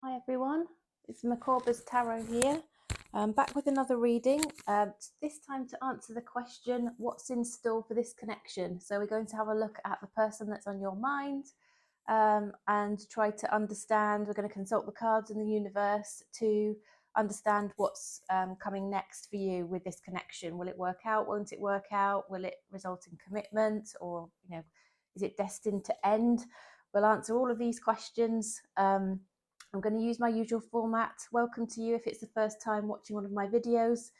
Hi everyone, it's Maccorba's Tarot here. Back with another reading, this time to answer the question, what's in store for this connection? So we're going to have a look at the person that's on your mind and try to understand. We're going to consult the cards in the universe to understand what's coming next for you with this connection. Will it work out? Won't it work out? Will it result in commitment, or is it destined to end? We'll answer all of these questions. I'm going to use my usual format. Welcome to you if it's the first time watching one of my videos.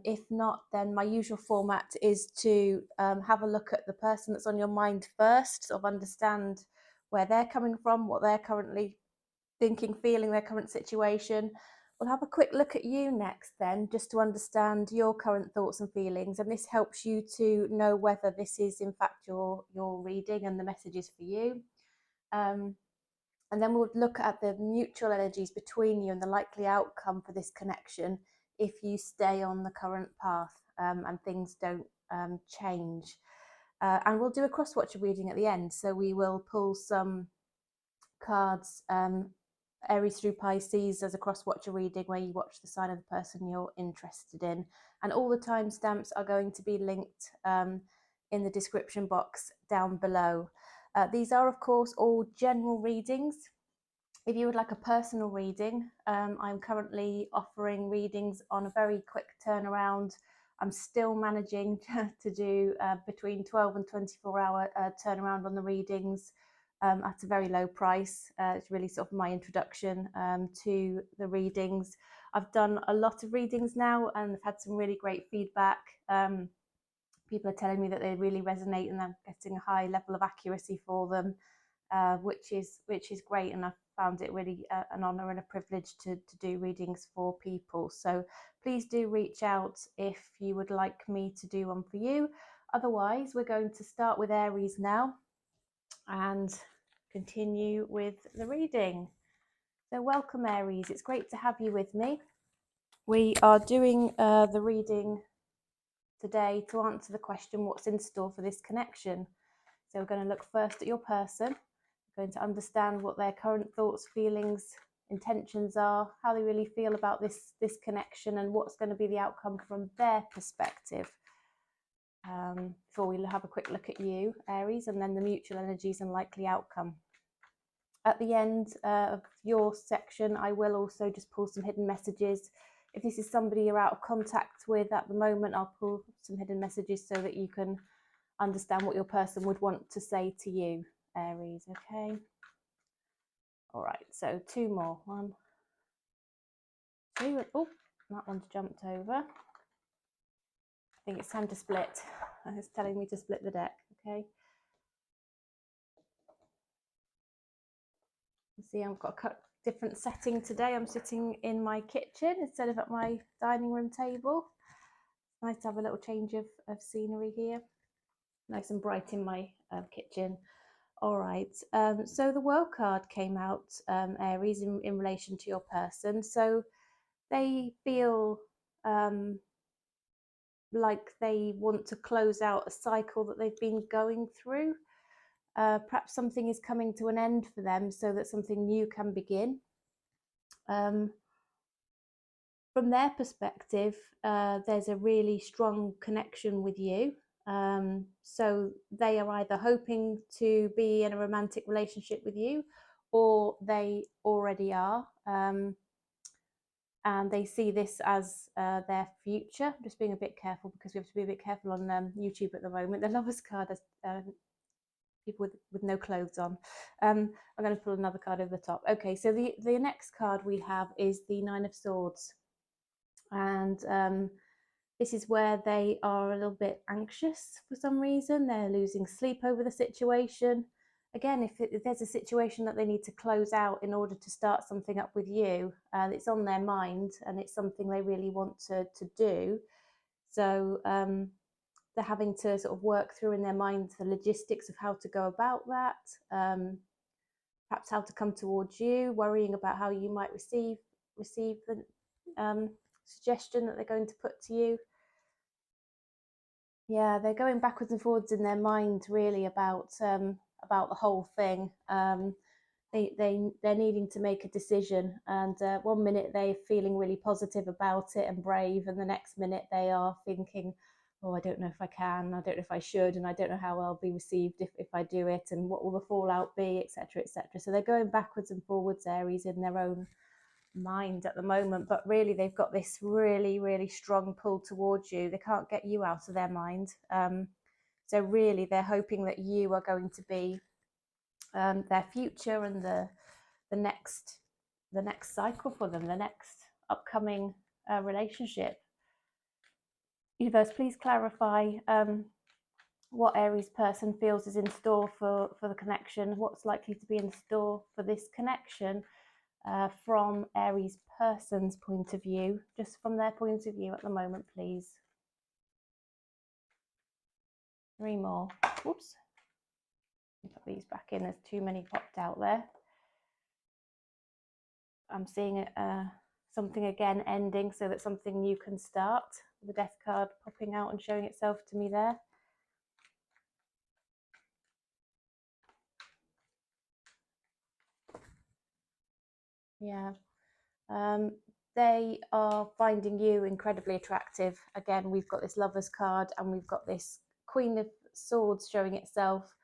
If not, then my usual format is to have a look at the person that's on your mind first, sort of understand where they're coming from, what they're currently thinking, feeling, their current situation. We'll have a quick look at you next then, just to understand your current thoughts and feelings, and this helps you to know whether this is in fact your reading and the message is for you. And then we'll look at the mutual energies between you and the likely outcome for this connection if you stay on the current path and things don't change. And we'll do a cross-watcher reading at the end. So we will pull some cards, Aries through Pisces, as a cross-watcher reading where you watch the sign of the person you're interested in. And all the timestamps are going to be linked in the description box down below. These are, of course, all general readings. If you would like a personal reading, I'm currently offering readings on a very quick turnaround. I'm still managing to do between 12 and 24-hour turnaround on the readings at a very low price. It's really sort of my introduction to the readings. I've done a lot of readings now and I've had some really great feedback. People are telling me that they really resonate and I'm getting a high level of accuracy for them, which is great, and I've found it really an honour and a privilege to do readings for people. So please do reach out if you would like me to do one for you. Otherwise, we're going to start with Aries now and continue with the reading. So welcome Aries, it's great to have you with me. We are doing the reading today to answer the question, what's in store for this connection? So we're going to look first at your person. We're going to understand what their current thoughts, feelings, intentions are, how they really feel about this connection, and what's going to be the outcome from their perspective. Before we have a quick look at you, Aries, and then the mutual energies and likely outcome. At the end of your section, I will also just pull some hidden messages. If this is somebody you're out of contact with at the moment, I'll pull some hidden messages so that you can understand what your person would want to say to you, Aries, okay? All right, so two more. One, two. Oh, that one's jumped over. I think it's time to split. It's telling me to split the deck, okay? You see, I've got a different setting today. I'm sitting in my kitchen instead of at my dining room table. Nice to have a little change of scenery here. Nice and bright in my kitchen. All right, so the World card came out, Aries, in relation to your person. So they feel like they want to close out a cycle that they've been going through. Perhaps something is coming to an end for them so that something new can begin. From their perspective, there's a really strong connection with you. So they are either hoping to be in a romantic relationship with you, or they already are. And they see this as their future. I'm just being a bit careful because we have to be a bit careful on YouTube at the moment. The Lovers card has people with no clothes on. I'm going to pull another card over the top. Okay, so the next card we have is the Nine of Swords. And this is where they are a little bit anxious for some reason. They're losing sleep over the situation. Again, if there's a situation that they need to close out in order to start something up with you, it's on their mind and it's something they really want to do. So they're having to sort of work through in their mind the logistics of how to go about that, perhaps how to come towards you, worrying about how you might receive the suggestion that they're going to put to you. Yeah, they're going backwards and forwards in their mind really about the whole thing. they're needing to make a decision, and one minute they're feeling really positive about it and brave, and the next minute they are thinking, oh, I don't know if I can, I don't know if I should, and I don't know how I'll be received if I do it, and what will the fallout be, etc., etc. So they're going backwards and forwards, Aries, in their own mind at the moment, but really they've got this really, really strong pull towards you. They can't get you out of their mind. So really they're hoping that you are going to be their future and the next cycle for them, the next upcoming relationship. Universe, please clarify what Aries person feels is in store for the connection, what's likely to be in store for this connection from Aries person's point of view, just from their point of view at the moment, please. 3 more. Whoops. Put these back in, there's too many popped out there. I'm seeing something again ending so that something new can start. The Death card popping out and showing itself to me there. Yeah. They are finding you incredibly attractive. Again, we've got this Lovers card and we've got this Queen of Swords showing itself.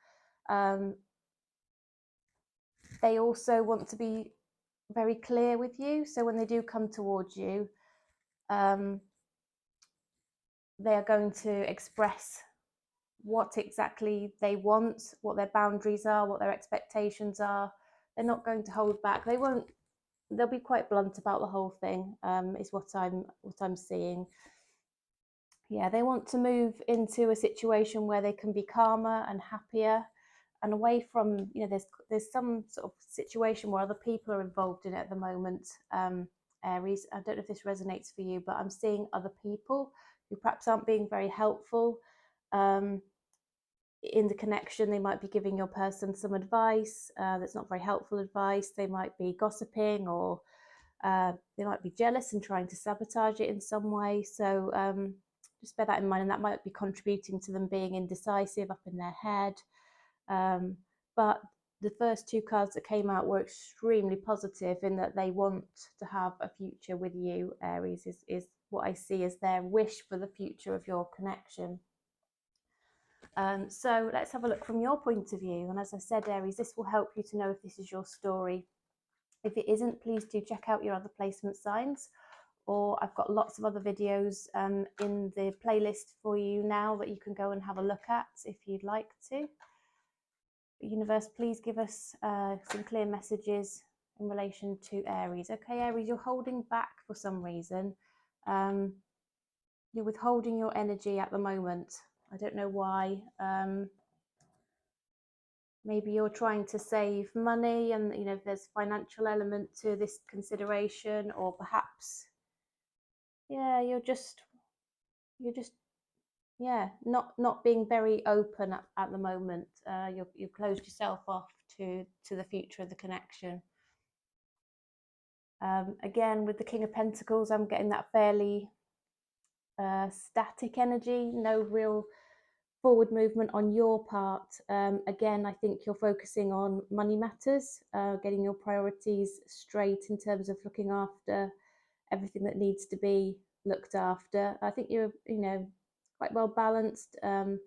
They also want to be very clear with you. So when they do come towards you, they are going to express what exactly they want, what their boundaries are, what their expectations are. They're not going to hold back. They'll be quite blunt about the whole thing, is what I'm seeing. Yeah, they want to move into a situation where they can be calmer and happier and away from, there's some sort of situation where other people are involved in it at the moment, Aries. I don't know if this resonates for you, but I'm seeing other people who perhaps aren't being very helpful in the connection. They might be giving your person some advice that's not very helpful advice. They might be gossiping, or they might be jealous and trying to sabotage it in some way. So just bear that in mind, and that might be contributing to them being indecisive, up in their head. But the first 2 cards that came out were extremely positive in that they want to have a future with you, Aries, is what I see as their wish for the future of your connection. So let's have a look from your point of view. And as I said, Aries, this will help you to know if this is your story. If it isn't, please do check out your other placement signs, or I've got lots of other videos in the playlist for you now that you can go and have a look at if you'd like to. Universe, please give us some clear messages in relation to Aries. Okay, Aries, you're holding back for some reason. You're withholding your energy at the moment. I don't know why. Maybe you're trying to save money, and there's financial element to this consideration, or perhaps, yeah, you're just not being very open at the moment. You've closed yourself off to the future of the connection. Again, with the King of Pentacles, I'm getting that fairly static energy, no real forward movement on your part. Again, I think you're focusing on money matters, getting your priorities straight in terms of looking after everything that needs to be looked after. I think you're, quite well balanced, and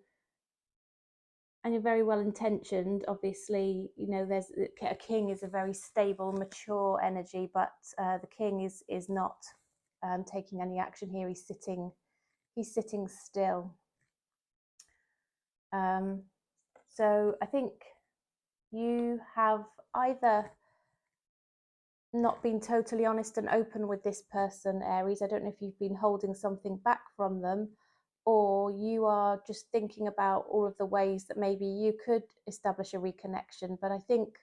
you're very well intentioned. Obviously, there's a king is a very stable, mature energy, but the king is not taking any action here. He's sitting still. So I think you have either not been totally honest and open with this person, Aries. I don't know if you've been holding something back from them, or you are just thinking about all of the ways that maybe you could establish a reconnection. But I think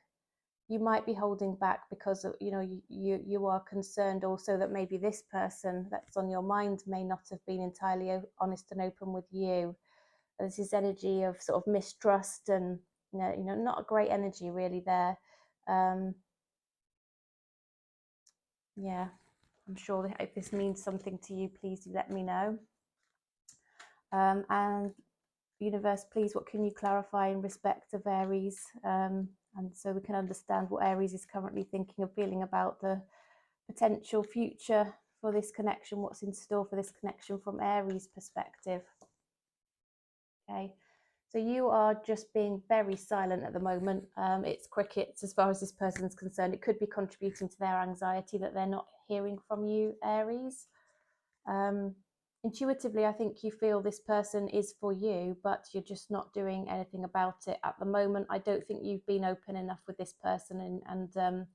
you might be holding back because of, you are concerned also that maybe this person that's on your mind may not have been entirely honest and open with you. There's this energy of sort of mistrust and not a great energy really there. Yeah, I'm sure that if this means something to you, please do let me know. And universe, please, what can you clarify in respect of Aries? And so we can understand what Aries is currently thinking and feeling about the potential future for this connection, what's in store for this connection from Aries' perspective. Okay, so you are just being very silent at the moment. It's crickets as far as this person is concerned. It could be contributing to their anxiety that they're not hearing from you, Aries. Intuitively, I think you feel this person is for you, but you're just not doing anything about it at the moment. I don't think you've been open enough with this person, and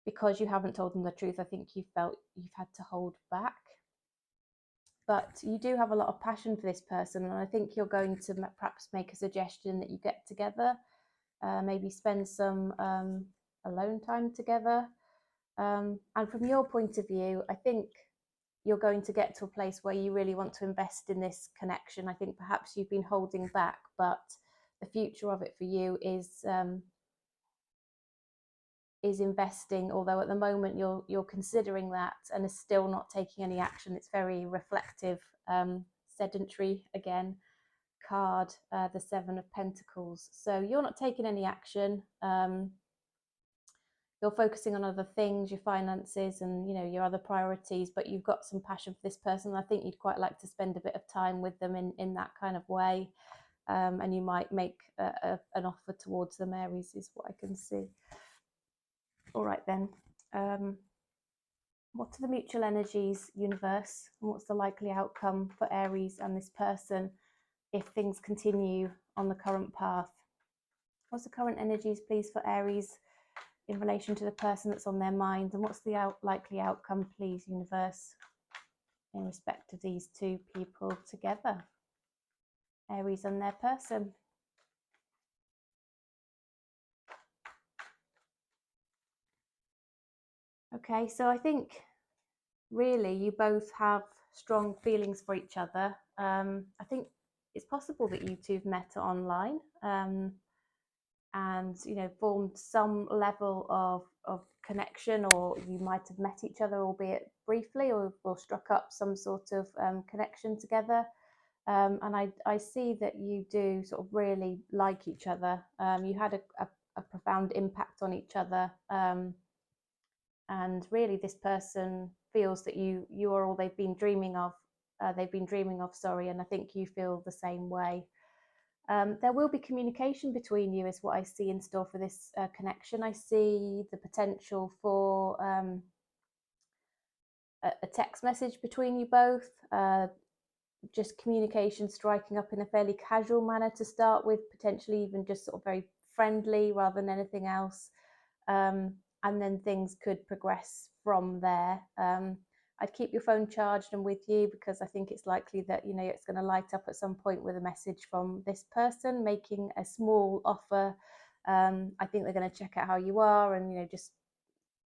because you haven't told them the truth, I think you felt you've had to hold back. But you do have a lot of passion for this person, and I think you're going to perhaps make a suggestion that you get together, maybe spend some alone time together. And from your point of view, I think you're going to get to a place where you really want to invest in this connection. I think perhaps you've been holding back, but the future of it for you is investing, although at the moment you're considering that and is still not taking any action. It's very reflective, sedentary again card, the Seven of Pentacles. So you're not taking any action. You're focusing on other things, your finances and your other priorities, but you've got some passion for this person. I think you'd quite like to spend a bit of time with them in that kind of way, and you might make an offer towards them, Aries, is what I can see. All right then. What are the mutual energies, universe, and what's the likely outcome for Aries and this person if things continue on the current path? What's the current energies, please, for Aries in relation to the person that's on their mind, and what's the likely outcome, please, universe, in respect of these two people together, Aries and their person? Okay, so I think really you both have strong feelings for each other. I think it's possible that you two have met online, and formed some level of connection, or you might have met each other, albeit briefly, or struck up some sort of connection together. And I see that you do sort of really like each other. You had a profound impact on each other, and really this person feels that you are all they've been dreaming of. And I think you feel the same way. There will be communication between you, is what I see in store for this connection. I see the potential for a text message between you both, just communication striking up in a fairly casual manner to start with, potentially even just sort of very friendly rather than anything else. And then things could progress from there. I'd keep your phone charged and with you, because I think it's likely that it's going to light up at some point with a message from this person making a small offer. I think they're going to check out how you are and just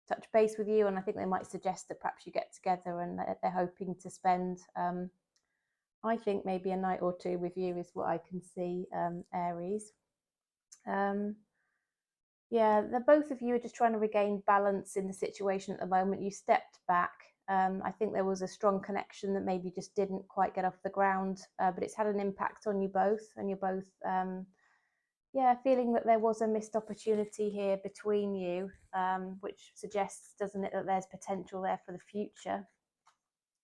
touch base with you, and I think they might suggest that perhaps you get together, and they're hoping to spend I think maybe a night or two with you, is what I can see, Aries. Yeah, the both of you are just trying to regain balance in the situation at the moment. You stepped back. I think there was a strong connection that maybe just didn't quite get off the ground, but it's had an impact on you both, and you're both, feeling that there was a missed opportunity here between you, which suggests, doesn't it, that there's potential there for the future.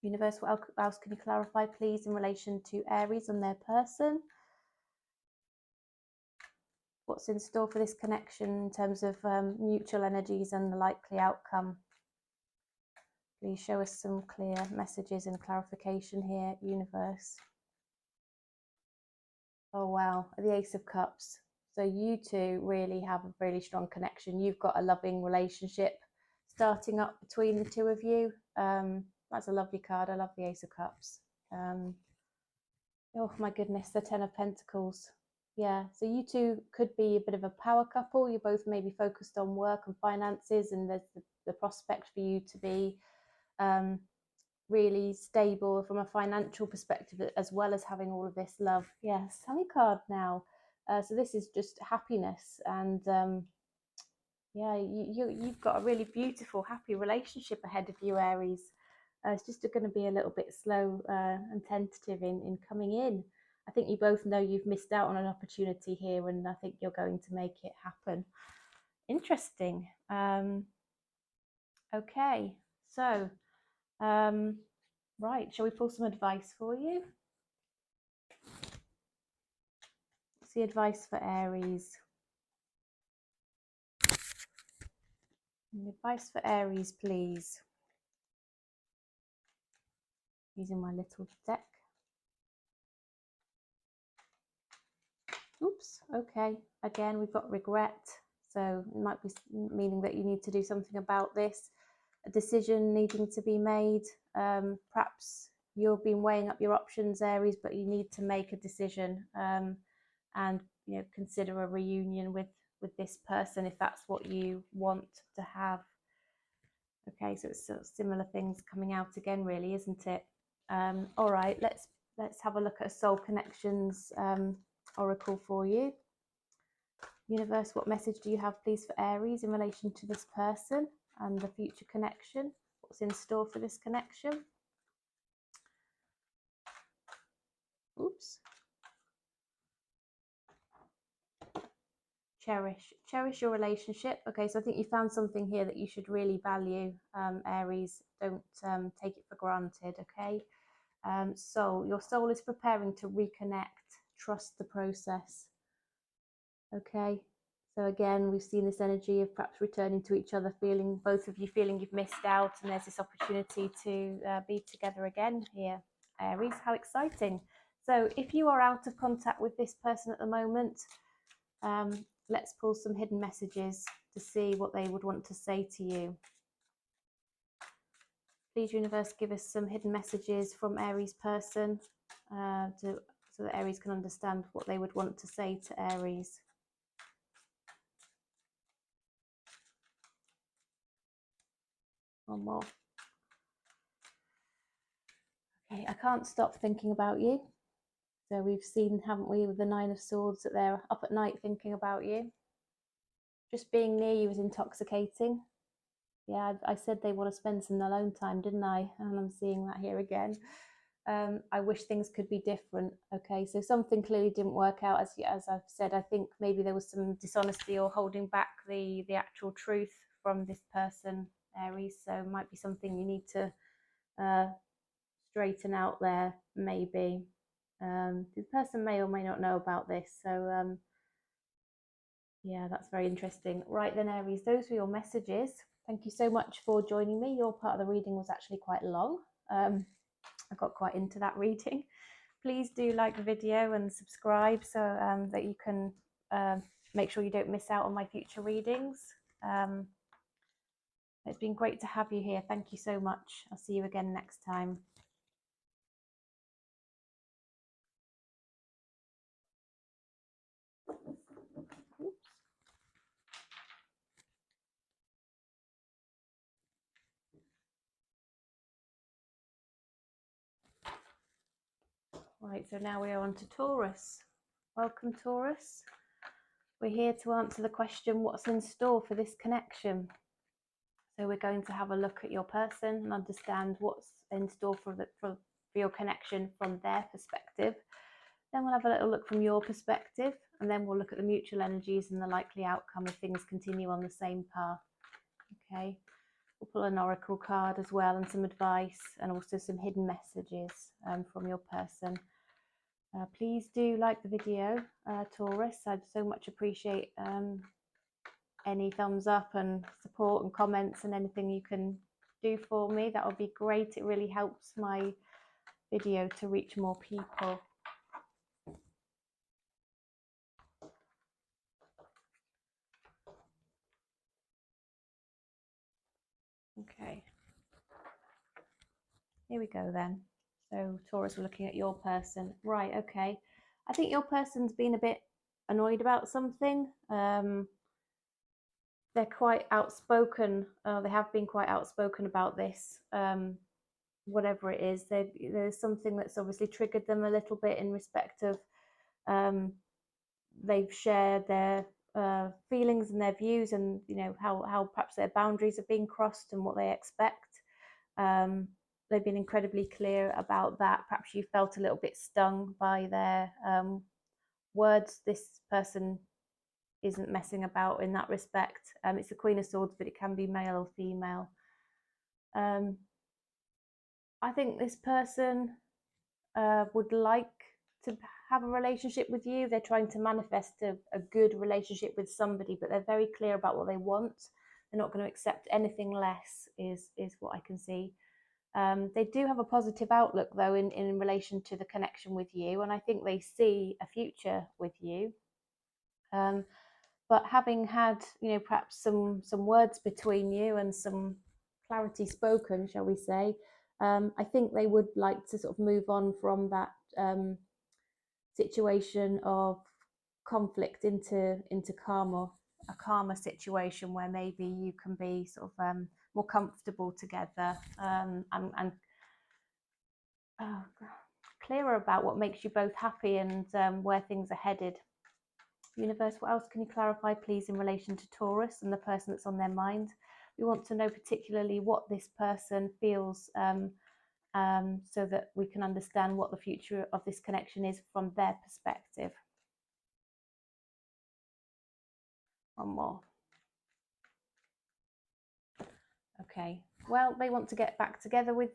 Universe, what else can you clarify, please, in relation to Aries and their person? What's in store for this connection in terms of mutual energies and the likely outcome? Please show us some clear messages and clarification here, universe. Oh, wow, the Ace of Cups. So you two really have a really strong connection. You've got a loving relationship starting up between the two of you. That's a lovely card. I love the Ace of Cups. Oh my goodness, the Ten of Pentacles. Yeah, so you two could be a bit of a power couple. You're both maybe focused on work and finances, and there's the prospect for you to be really stable from a financial perspective, as well as having all of this love. Yeah, Sunny card now. So this is just happiness, and you've got a really beautiful, happy relationship ahead of you, Aries. It's just going to be a little bit slow and tentative in coming in. I think you both know you've missed out on an opportunity here, and I think you're going to make it happen. Interesting. Okay, so right, shall we pull some advice for you? What's the advice for Aries? Advice for Aries, please. Using my little deck. Oops, okay. Again, we've got regret. So it might be meaning that you need to do something about this. A decision needing to be made. Perhaps you've been weighing up your options, Aries, but you need to make a decision and consider a reunion with this person if that's what you want to have. Okay, so it's sort of similar things coming out again, really, isn't it? All right, let's have a look at a soul connections oracle for you. Universe, what message do you have, please, for Aries in relation to this person and the future connection? What's in store for this connection? Oops. Cherish your relationship. Okay, so I think you found something here that you should really value, Aries. Don't take it for granted, okay? So your soul is preparing to reconnect. Trust the process. Okay, so again, we've seen this energy of perhaps returning to each other, feeling, both of you feeling you've missed out, and there's this opportunity to be together again here, Aries. How exciting. So if you are out of contact with this person at the moment, let's pull some hidden messages to see what they would want to say to you. Please, universe, give us some hidden messages from Aries person so that Aries can understand what they would want to say to Aries. One more. Okay, I can't stop thinking about you. So we've seen, haven't we, with the Nine of Swords, that they're up at night thinking about you. Just being near you is intoxicating. Yeah, I said they want to spend some alone time, didn't I? And I'm seeing that here again. I wish things could be different. Okay, so something clearly didn't work out, as I've said. I think maybe there was some dishonesty or holding back the actual truth from this person, Aries. So it might be something you need to straighten out there, maybe. The person may or may not know about this. So yeah, that's very interesting. Right then, Aries, those were your messages. Thank you so much for joining me. Your part of the reading was actually quite long. I got quite into that reading. Please do like the video and subscribe so that you can make sure you don't miss out on my future readings. It's been great to have you here. Thank you so much. I'll see you again next time. Right, so now we are on to Taurus. Welcome, Taurus. We're here to answer the question, what's in store for this connection? So we're going to have a look at your person and understand what's in store for your connection from their perspective. Then we'll have a little look from your perspective, and then we'll look at the mutual energies and the likely outcome if things continue on the same path. Okay, we'll pull an oracle card as well and some advice and also some hidden messages from your person. Please do like the video, Taurus. I'd so much appreciate any thumbs up and support and comments and anything you can do for me. That would be great. It really helps my video to reach more people. Okay, here we go then. So Taurus, we're looking at your person. Right, okay. I think your person's been a bit annoyed about something. They're quite outspoken. They have been quite outspoken about this. Whatever it is, there's something that's obviously triggered them a little bit in respect of they've shared their feelings and their views, and how perhaps their boundaries are being crossed and what they expect. they've been incredibly clear about that. Perhaps you felt a little bit stung by their words. This person isn't messing about in that respect. It's the Queen of Swords, but it can be male or female. I think this person would like to have a relationship with you. They're trying to manifest a good relationship with somebody, but they're very clear about what they want. They're not going to accept anything less, is what I can see. They do have a positive outlook, though, in relation to the connection with you, and I think they see a future with you. But having had, perhaps some words between you and some clarity spoken, shall we say, I think they would like to sort of move on from that situation of conflict into a calmer situation where maybe you can be sort of more comfortable together, and clearer about what makes you both happy and where things are headed. Universe, what else can you clarify, please, in relation to Taurus and the person that's on their mind? We want to know particularly what this person feels, so that we can understand what the future of this connection is from their perspective. One more. Okay, well, they want to get back together with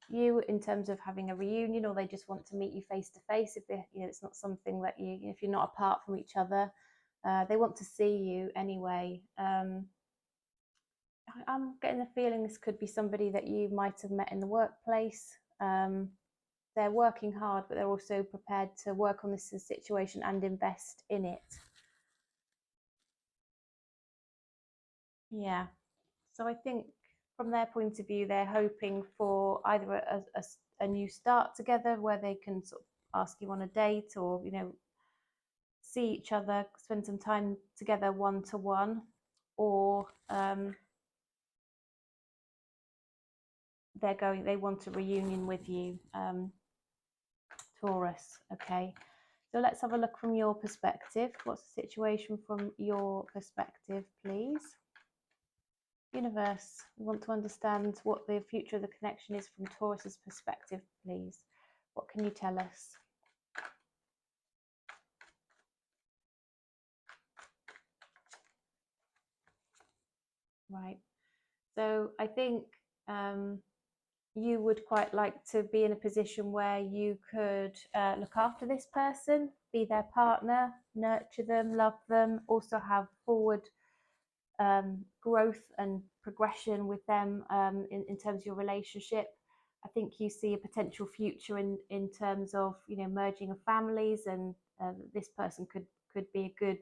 you in terms of having a reunion, or they just want to meet you face to face. If it's not something that if you're not apart from each other, they want to see you anyway. I'm getting the feeling this could be somebody that you might have met in the workplace. They're working hard, but they're also prepared to work on this situation and invest in it. Yeah. So I think from their point of view, they're hoping for either a new start together where they can sort of ask you on a date, or, see each other, spend some time together one-to-one, or they want a reunion with you, Taurus. Okay, so let's have a look from your perspective. What's the situation from your perspective, please? Universe, we want to understand what the future of the connection is from Taurus's perspective, please. What can you tell us? Right. So I think you would quite like to be in a position where you could look after this person, be their partner, nurture them, love them, also have forward growth and progression with them in terms of your relationship. I think you see a potential future in terms of merging of families, and this person could be a good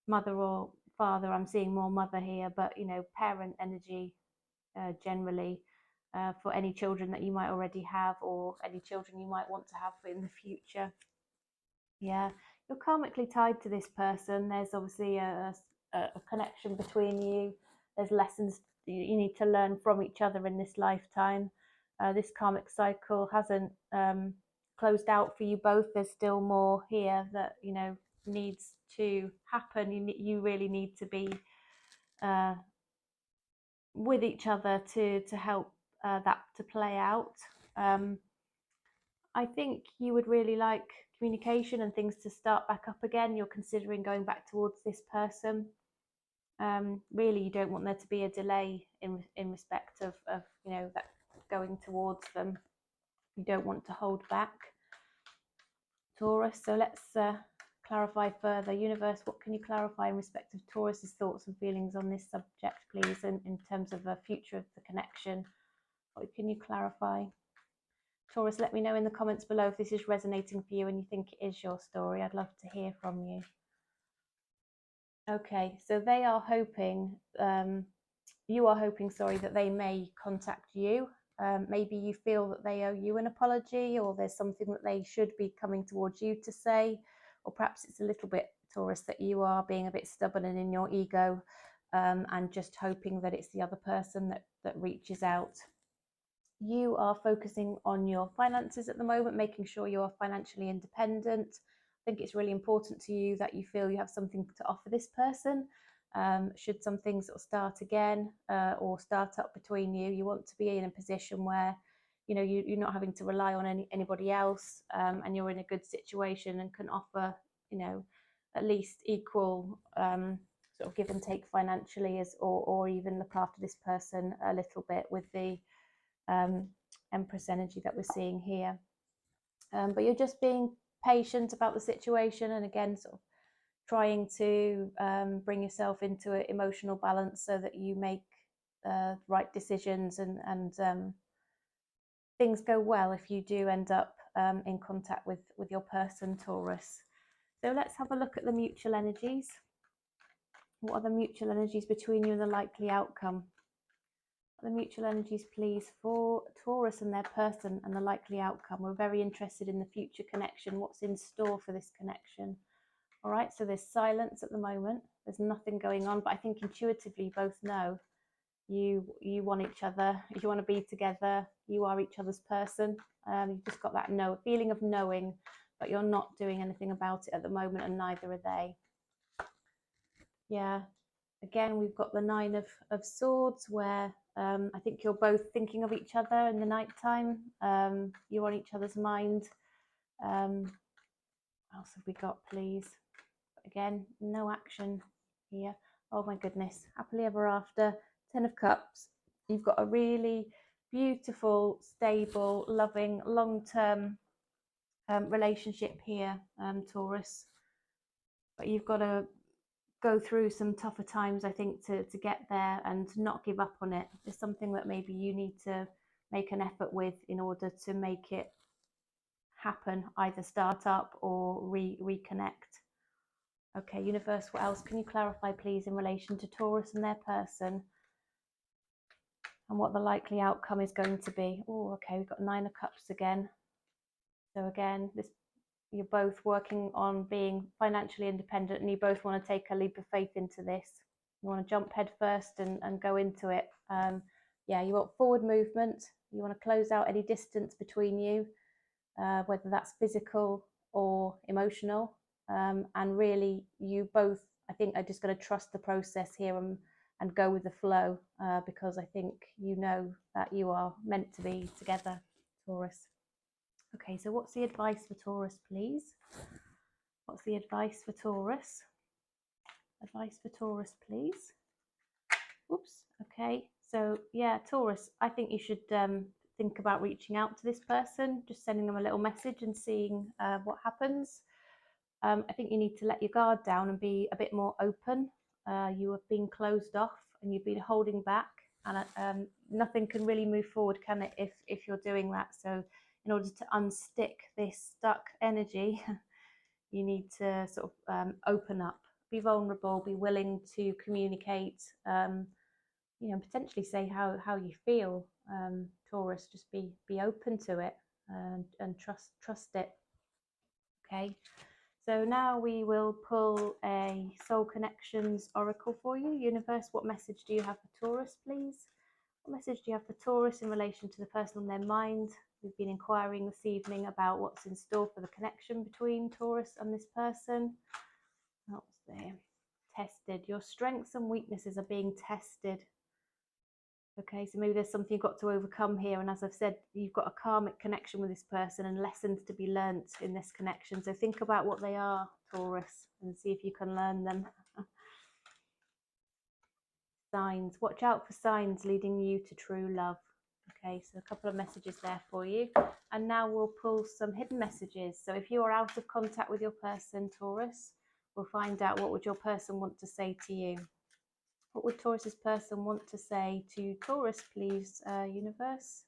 mother or father. I'm seeing more mother here, but parent energy generally, for any children that you might already have, or any children you might want to have in the future. Yeah, you're karmically tied to this person. There's obviously a connection between you. There's lessons you need to learn from each other in this lifetime. This karmic cycle hasn't closed out for you both. There's still more here that needs to happen. You really need to be with each other to help that to play out. I think you would really like communication and things to start back up again. You're considering going back towards this person. Really, you don't want there to be a delay in respect of that going towards them. You don't want to hold back, Taurus. So let's clarify further. Universe, what can you clarify in respect of Taurus's thoughts and feelings on this subject, please, in terms of the future of the connection? What can you clarify? Taurus, let me know in the comments below if this is resonating for you and you think it is your story. I'd love to hear from you. Okay, so they are hoping, you are hoping, sorry, that they may contact you. Maybe you feel that they owe you an apology, or there's something that they should be coming towards you to say, or perhaps it's a little bit, Taurus, that you are being a bit stubborn and in your ego, and just hoping that it's the other person that reaches out. You are focusing on your finances at the moment, making sure you are financially independent. I think it's really important to you that you feel you have something to offer this person. Should some things sort of start again, or start up between you, you want to be in a position where you know, you're not having to rely on anybody else, and you're in a good situation and can offer, you know, at least equal sort of give and take financially, as or even look after this person a little bit with the Empress energy that we're seeing here. But you're just being patient about the situation, and again, sort of trying to bring yourself into an emotional balance so that you make right decisions, and things go well if you do end up in contact with your person, Taurus. So let's have a look at the mutual energies. What are the mutual energies between you and the likely outcome? The mutual energies, please, for Taurus and their person and the likely outcome. We're very interested in the future connection, what's in store for this connection. All right, so there's silence at the moment. There's nothing going on, but I think intuitively you both know you want each other. You want to be together. You are each other's person. You've just got that feeling of knowing, but you're not doing anything about it at the moment, and neither are they. Yeah. Again, we've got the Nine of Swords, where I think you're both thinking of each other in the nighttime. You're on each other's mind. What else have we got, please? Again, no action here. Oh my goodness. Happily ever after. 10 of Cups. You've got a really beautiful, stable, loving, long-term relationship here, Taurus. But you've got to go through some tougher times, I think, to get there and not give up on it. It's something that maybe you need to make an effort with in order to make it happen, either start up or reconnect. Okay, universe, what else can you clarify, please, in relation to Taurus and their person, and what the likely outcome is going to be? Oh, okay, we've got 9 of Cups again. So again, you're both working on being financially independent, and you both want to take a leap of faith into this. You want to jump head first and go into it. Yeah, you want forward movement. You want to close out any distance between you, whether that's physical or emotional. And really, you both, I think, are just going to trust the process here and go with the flow, because I think you know that you are meant to be together, Taurus. Okay, so what's the advice for Taurus, please? What's the advice for Taurus? Advice for Taurus, please. Oops, okay. So yeah, Taurus, I think you should think about reaching out to this person, just sending them a little message and seeing what happens. I think you need to let your guard down and be a bit more open. You have been closed off and you've been holding back, and nothing can really move forward, can it, if you're doing that? So in order to unstick this stuck energy, you need to sort of open up, be vulnerable, be willing to communicate, you know, potentially say how you feel, Taurus. Just be open to it, and trust it. Okay, so now we will pull a Soul Connections Oracle for you. Universe, what message do you have for Taurus, please? What message do you have for Taurus in relation to the person on their mind? We've been inquiring this evening about what's in store for the connection between Taurus and this person. What's there? Tested. Your strengths and weaknesses are being tested. Okay, so maybe there's something you've got to overcome here. And as I've said, you've got a karmic connection with this person and lessons to be learnt in this connection. So think about what they are, Taurus, and see if you can learn them. Signs. Watch out for signs leading you to true love. Okay, so a couple of messages there for you. And now we'll pull some hidden messages. So if you are out of contact with your person, Taurus, we'll find out what would your person want to say to you. What would Taurus's person want to say to Taurus, please, universe?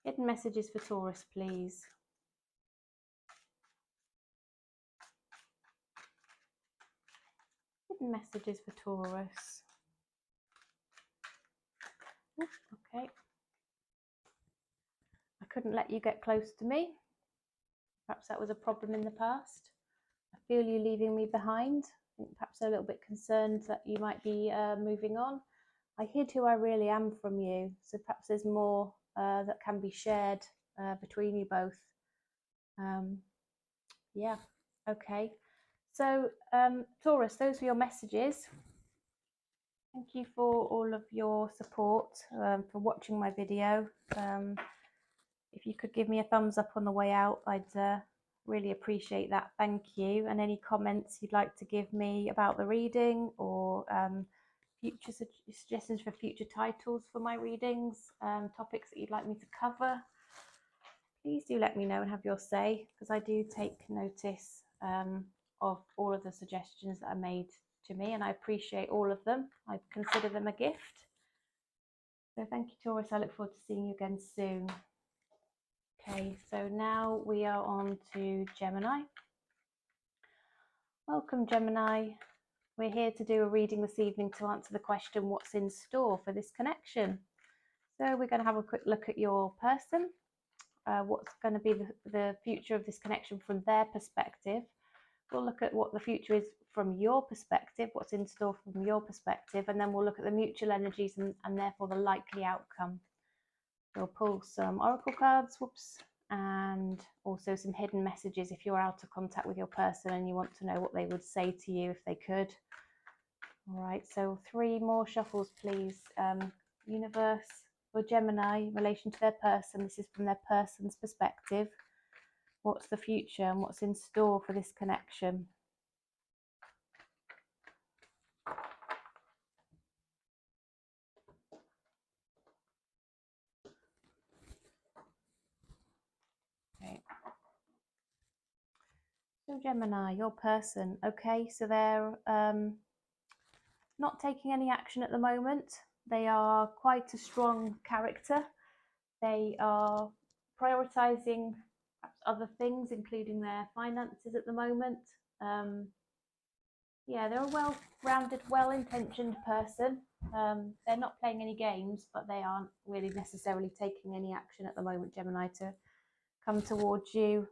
Hidden messages for Taurus, please. Hidden messages for Taurus. Ooh, okay. I couldn't let you get close to me. Perhaps that was a problem in the past. I feel you leaving me behind. I think perhaps a little bit concerned that you might be moving on. I hid who I really am from you. So perhaps there's more that can be shared between you both. Yeah, okay. So Taurus, those were your messages. Thank you for all of your support, for watching my video. If you could give me a thumbs up on the way out, I'd really appreciate that. Thank you. And any comments you'd like to give me about the reading, or future suggestions for future titles for my readings, topics that you'd like me to cover, please do let me know and have your say, because I do take notice of all of the suggestions that are made to me, and I appreciate all of them. I consider them a gift. So thank you, Taurus. I look forward to seeing you again soon. Okay, so now we are on to Gemini. Welcome, Gemini. We're here to do a reading this evening to answer the question, what's in store for this connection? So we're going to have a quick look at your person, what's going to be the future of this connection from their perspective. We'll look at what the future is from your perspective, what's in store from your perspective, and then we'll look at the mutual energies and therefore the likely outcome. We'll pull some oracle cards, and also some hidden messages if you're out of contact with your person and you want to know what they would say to you if they could. All right, so 3 more shuffles, please. Universe, for Gemini, in relation to their person, this is from their person's perspective. What's the future and what's in store for this connection? Okay. So Gemini, your person. Okay, so they're not taking any action at the moment. They are quite a strong character. They are prioritizing other things, including their finances at the moment. Yeah, they're a well-rounded, well-intentioned person. They're not playing any games, but they aren't really necessarily taking any action at the moment, Gemini, to come towards you.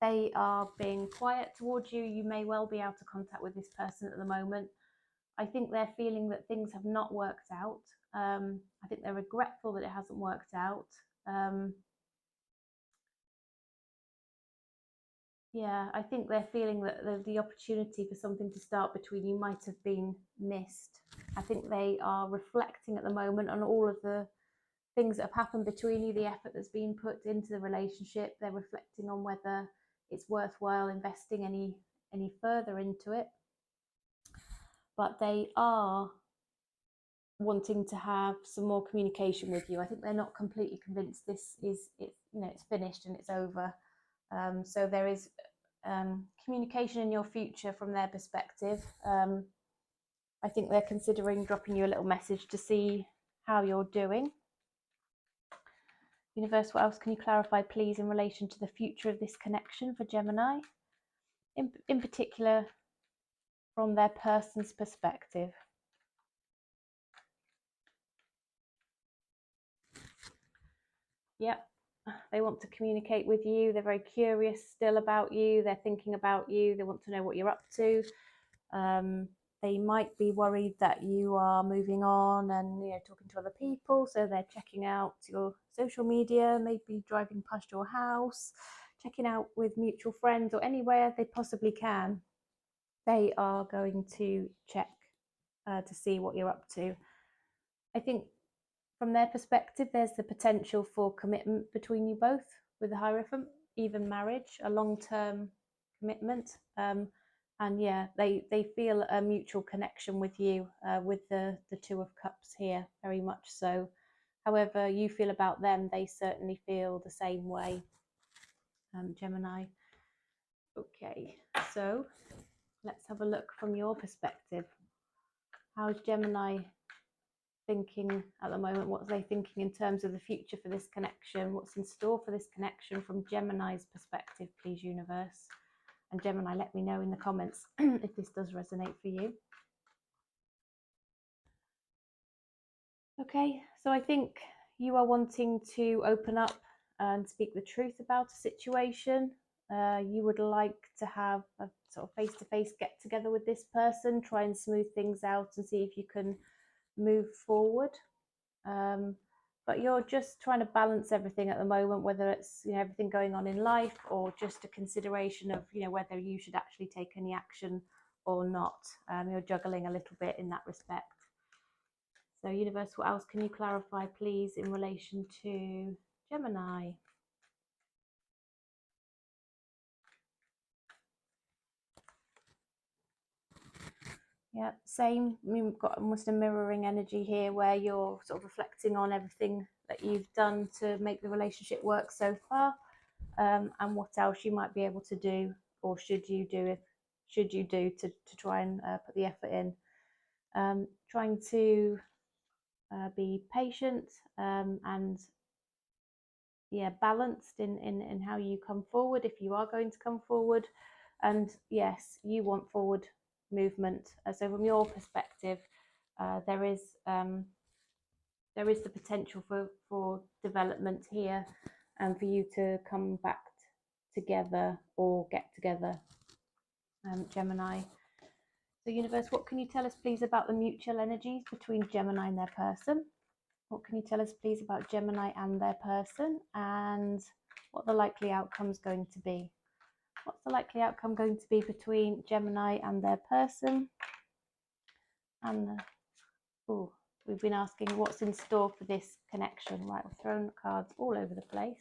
They are being quiet towards you. You may well be out of contact with this person at the moment. I think they're feeling that things have not worked out. I think they're regretful that it hasn't worked out. Yeah, I think they're feeling that the opportunity for something to start between you might have been missed. I think they are reflecting at the moment on all of the things that have happened between you, the effort that's been put into the relationship. They're reflecting on whether it's worthwhile investing any further into it. But they are wanting to have some more communication with you. I think they're not completely convinced this is it's finished and it's over. So there is communication in your future from their perspective. I think they're considering dropping you a little message to see how you're doing. Universe, what else can you clarify, please, in relation to the future of this connection for Gemini? In particular, from their person's perspective. Yep, they want to communicate with you. They're very curious still about you. They're thinking about you. They want to know what you're up to. They might be worried that you are moving on and talking to other people, so they're checking out your social media, maybe driving past your house, checking out with mutual friends or anywhere they possibly can. They are going to check to see what you're up to. I think from their perspective, there's the potential for commitment between you both with the Hierophant, even marriage, a long-term commitment. And yeah, they feel a mutual connection with you, with the 2 of Cups here, very much so. However you feel about them, they certainly feel the same way, Gemini. Okay, so let's have a look from your perspective. How's Gemini thinking at the moment? What are they thinking in terms of the future for this connection? What's in store for this connection from Gemini's perspective, please, universe? And Gemini, let me know in the comments if this does resonate for you. Okay, so I think you are wanting to open up and speak the truth about a situation. You would like to have a sort of face-to-face get-together with this person, try and smooth things out and see if you can move forward. But you're just trying to balance everything at the moment, whether it's everything going on in life or just a consideration of whether you should actually take any action or not. You're juggling a little bit in that respect. So universe, what else can you clarify, please, in relation to Gemini. Yeah, same. I mean, we've got almost a mirroring energy here where you're sort of reflecting on everything that you've done to make the relationship work so far, and what else you might be able to do, or should you do to try and put the effort in. Trying to be patient and balanced in how you come forward, if you are going to come forward. And yes, you want forward movement. So from your perspective, there is the potential for development here, and for you to come back together or get together, Gemini. So universe, what can you tell us please about the mutual energies between Gemini and their person? What can you tell us please about Gemini and their person, and what the likely outcome is going to be? What's the likely outcome going to be between Gemini and their person? And we've been asking what's in store for this connection. Right, we've thrown cards all over the place.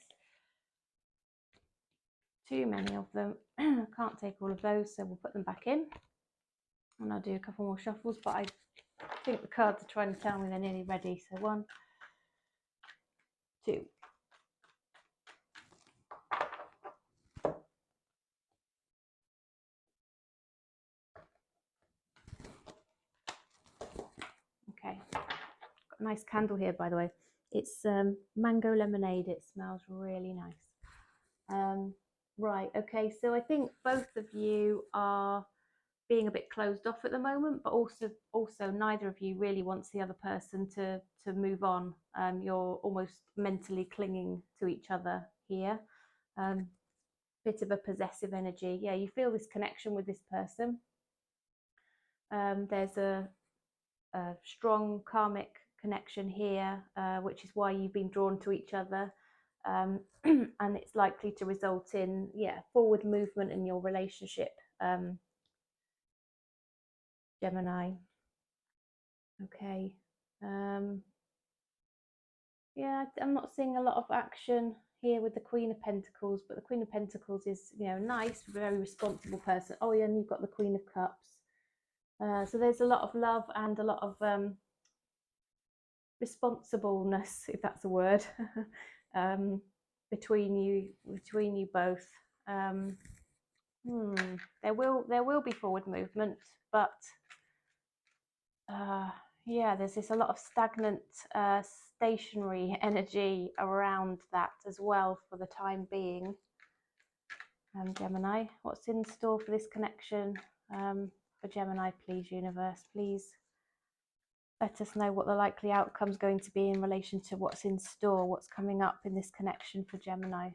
Too many of them. I can't take all of those, so we'll put them back in. And I'll do a couple more shuffles, but I think the cards are trying to tell me they're nearly ready. So 1, 2. Okay. Got a nice candle here, by the way. It's mango lemonade. It smells really nice. Right, okay, so I think both of you are being a bit closed off at the moment, but also neither of you really wants the other person to move on. You're almost mentally clinging to each other here. Bit of a possessive energy. Yeah, you feel this connection with this person. There's a strong karmic connection here, which is why you've been drawn to each other. And it's likely to result in forward movement in your relationship, Gemini. Okay. Yeah, I'm not seeing a lot of action here with the Queen of Pentacles, but the Queen of Pentacles is, nice, very responsible person. Oh yeah, and you've got the Queen of Cups. So there's a lot of love and a lot of responsibleness, if that's a word, between you both. There will be forward movement, but there's a lot of stagnant, stationary energy around that as well for the time being. Gemini, what's in store for this connection for Gemini, please, universe? Please let us know what the likely outcome is going to be in relation to what's in store, what's coming up in this connection for Gemini.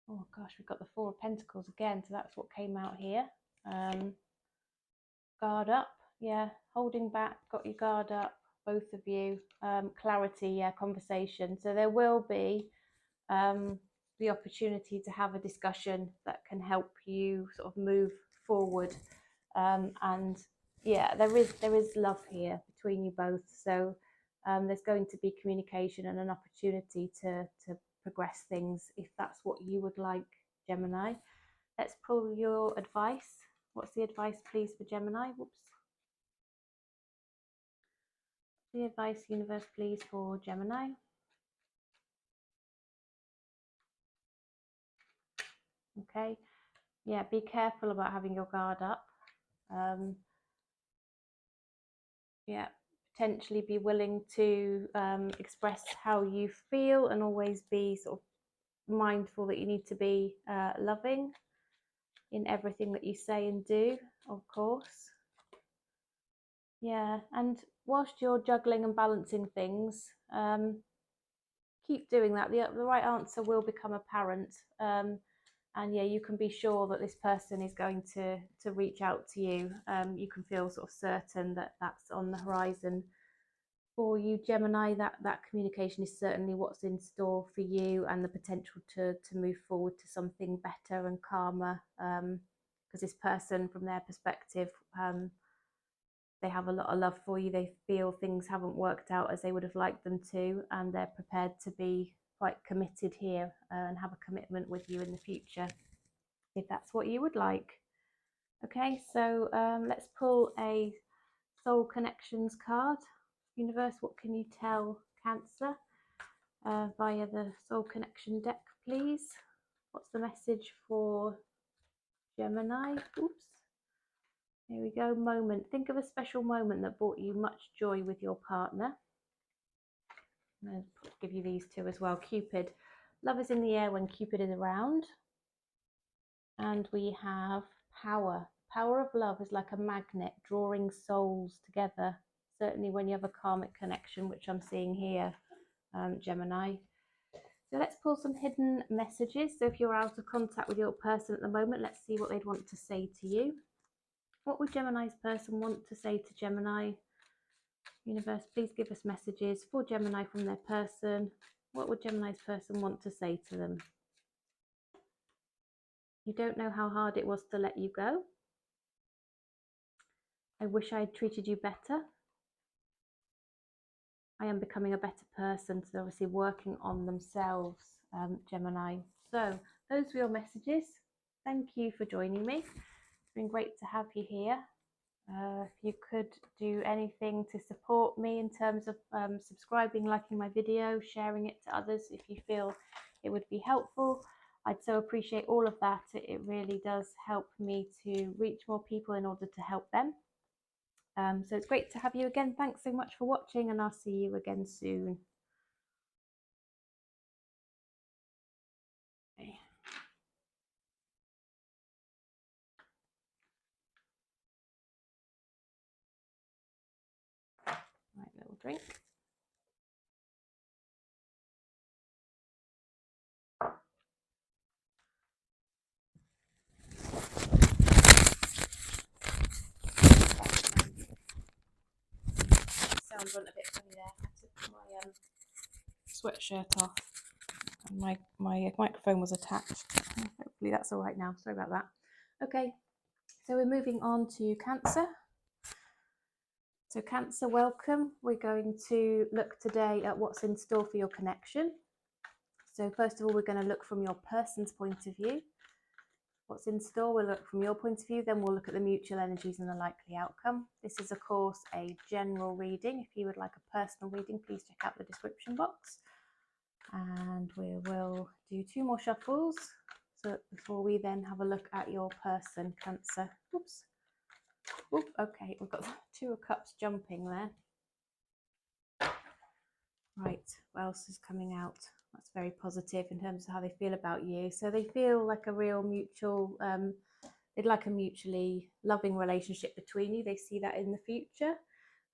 Oh gosh, we've got the Four of Pentacles again, so that's what came out here. Guard up, yeah, holding back, got your guard up, both of you. Clarity, conversation. So there will be the opportunity to have a discussion that can help you sort of move forward. And there is love here between you both. So there's going to be communication and an opportunity to progress things if that's what you would like, Gemini. Let's pull your advice. What's the advice, please, for Gemini? Whoops. The advice, universe, please, for Gemini. Okay. Yeah, be careful about having your guard up. Potentially be willing to express how you feel, and always be sort of mindful that you need to be loving in everything that you say and do, of course. Yeah, and whilst you're juggling and balancing things, keep doing that. The right answer will become apparent. And you can be sure that this person is going to reach out to you. You can feel sort of certain that that's on the horizon for you, Gemini. That communication is certainly what's in store for you, and the potential to move forward to something better and calmer. Because this person, from their perspective, they have a lot of love for you. They feel things haven't worked out as they would have liked them to, and they're prepared to be quite committed here and have a commitment with you in the future, if that's what you would like. Okay, so let's pull a Soul Connections card. Universe, what can you tell Cancer via the Soul Connection deck, please? What's the message for Gemini? Oops. Here we go. Moment. Think of a special moment that brought you much joy with your partner. I'm going to give you these two as well. Cupid. Love is in the air when Cupid is around. And we have power. Power of love is like a magnet drawing souls together. Certainly when you have a karmic connection, which I'm seeing here, Gemini. So let's pull some hidden messages. So if you're out of contact with your person at the moment, let's see what they'd want to say to you. What would Gemini's person want to say to Gemini? Universe, please give us messages for Gemini from their person. What would Gemini's person want to say to them? You don't know how hard it was to let you go. I wish I had treated you better. I am becoming a better person. So they're obviously working on themselves, Gemini. So those were your messages. Thank you for joining me. It's been great to have you here. If you could do anything to support me in terms of subscribing, liking my video, sharing it to others if you feel it would be helpful, I'd so appreciate all of that. It really does help me to reach more people in order to help them. So it's great to have you again. Thanks so much for watching, and I'll see you again soon. Okay. Right, little drink. Sound went a bit funny there. I took my sweatshirt off, and my microphone was attached. Hopefully that's all right now. Sorry about that. Okay, so we're moving on to Cancer. So Cancer, welcome. We're going to look today at what's in store for your connection. So first of all, we're going to look from your person's point of view. What's in store, we'll look from your point of view, then we'll look at the mutual energies and the likely outcome. This is, of course, a general reading. If you would like a personal reading, please check out the description box. And we will do 2 more shuffles so before we then have a look at your person, Cancer. Oops. Oop, okay, we've got 2 of Cups jumping there. Right, what else is coming out? That's very positive in terms of how they feel about you. So they feel like a real mutual, they'd like a mutually loving relationship between you. They see that in the future.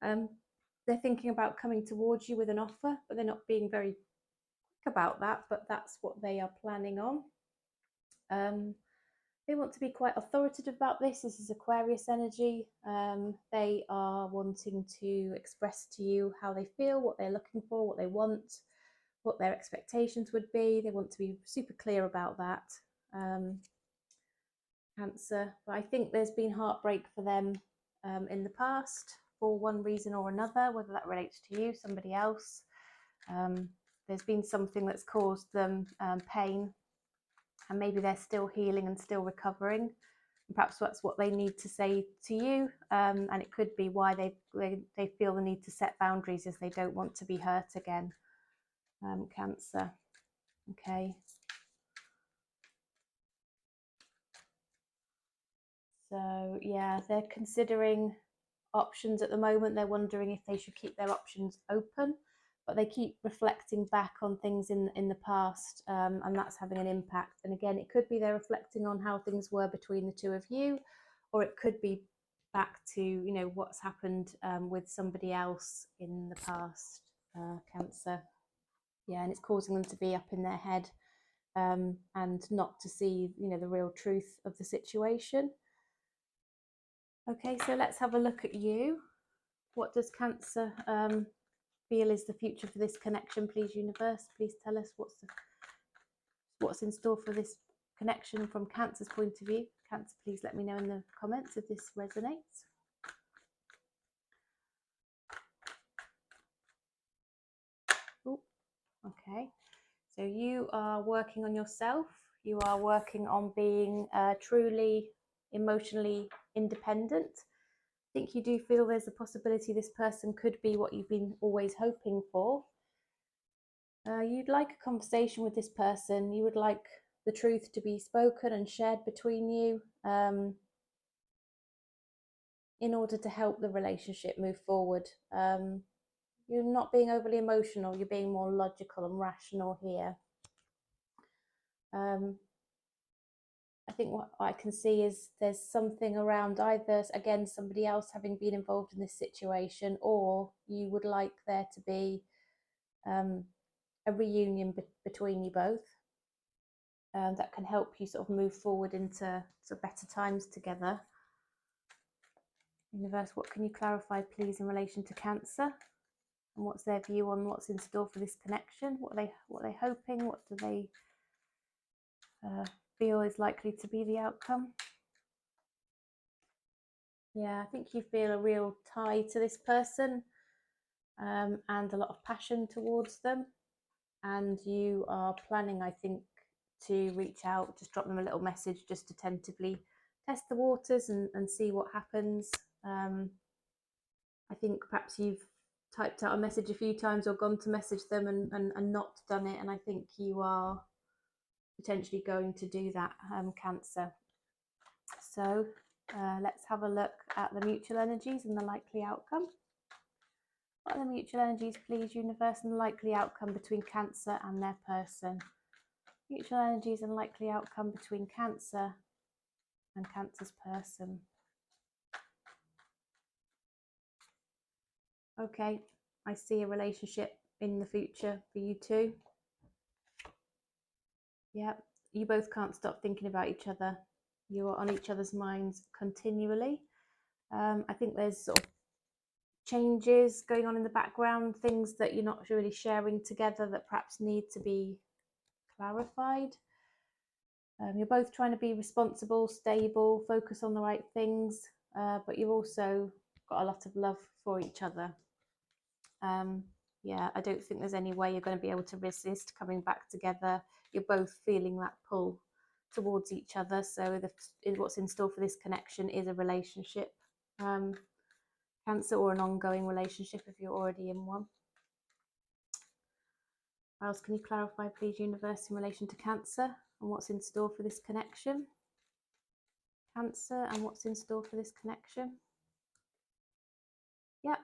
They're thinking about coming towards you with an offer, but they're not being very quick about that, but that's what they are planning on. They want to be quite authoritative about this. This is Aquarius energy. They are wanting to express to you how they feel, what they're looking for, what they want, what their expectations would be. They want to be super clear about that. Cancer. But I think there's been heartbreak for them in the past for one reason or another, whether that relates to you, somebody else. There's been something that's caused them pain, and maybe they're still healing and still recovering. And perhaps that's what they need to say to you, and it could be why they feel the need to set boundaries, as they don't want to be hurt again. Cancer. Okay. So yeah, they're considering options at the moment. They're wondering if they should keep their options open, but they keep reflecting back on things in the past, and that's having an impact. And again, it could be they're reflecting on how things were between the 2 of you, or it could be back to, you know, what's happened with somebody else in the past. Cancer. Yeah, and it's causing them to be up in their head and not to see, you know, the real truth of the situation. Okay, so let's have a look at you. What does Cancer feel is the future for this connection, please, universe? Please tell us what's in store for this connection from Cancer's point of view. Cancer, please let me know in the comments if this resonates. So you are working on yourself. You are working on being truly emotionally independent. I think you do feel there's a possibility this person could be what you've been always hoping for. You'd like a conversation with this person. You would like the truth to be spoken and shared between you in order to help the relationship move forward. You're not being overly emotional. You're being more logical and rational here. I think what I can see is there's something around either, again, somebody else having been involved in this situation, or you would like there to be a reunion between you both that can help you sort of move forward into better times together. Universe, what can you clarify, please, in relation to Cancer? And what's their view on what's in store for this connection? What are they hoping? What do they feel is likely to be the outcome? Yeah, I think you feel a real tie to this person and a lot of passion towards them. And you are planning, I think, to reach out, just drop them a little message just to tentatively test the waters and see what happens. I think perhaps you've typed out a message a few times or gone to message them and not done it. And I think you are potentially going to do that, Cancer. So let's have a look at the mutual energies and the likely outcome. What are the mutual energies, please, Universe, and the likely outcome between Cancer and their person? Mutual energies and likely outcome between Cancer and Cancer's person. Okay, I see a relationship in the future for you two. Yeah, you both can't stop thinking about each other. You are on each other's minds continually. I think there's sort of changes going on in the background, things that you're not really sharing together that perhaps need to be clarified. You're both trying to be responsible, stable, focus on the right things, but you've also got a lot of love for each other. Yeah, I don't think there's any way you're going to be able to resist coming back together. You're both feeling that pull towards each other. So what's in store for this connection is a relationship, Cancer, or an ongoing relationship if you're already in one. What else can you clarify, please, Universe, in relation to Cancer and what's in store for this connection? Cancer and what's in store for this connection? Yep.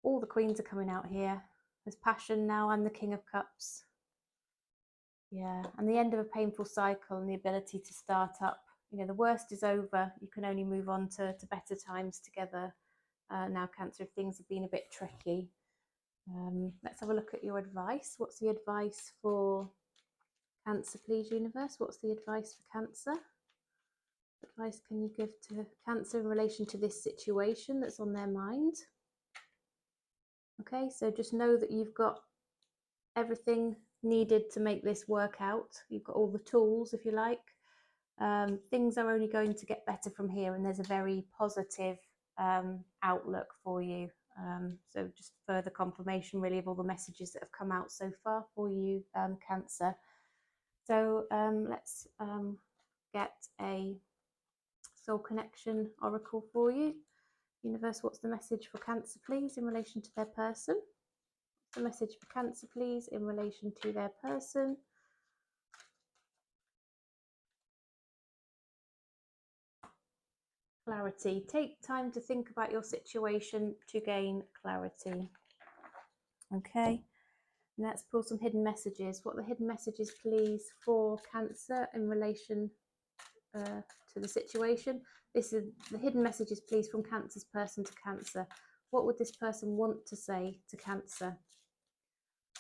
All the queens are coming out here. There's passion now and the King of Cups. Yeah, and the end of a painful cycle and the ability to start up. You know, the worst is over. You can only move on to better times together now, Cancer, if things have been a bit tricky. Let's have a look at your advice. What's the advice for Cancer, please, Universe? What's the advice for Cancer? What advice can you give to Cancer in relation to this situation that's on their mind? Okay, so just know that you've got everything needed to make this work out. You've got all the tools, if you like. Things are only going to get better from here, and there's a very positive outlook for you. So just further confirmation really of all the messages that have come out so far for you, Cancer. So let's get a soul connection oracle for you. Universe, what's the message for Cancer, please, in relation to their person? What's the message for Cancer, please, in relation to their person? Clarity. Take time to think about your situation to gain clarity. Okay, let's pull some hidden messages. What are the hidden messages, please, for Cancer in relation to the situation? This is the hidden messages, please, from Cancer's person to Cancer. What would this person want to say to Cancer?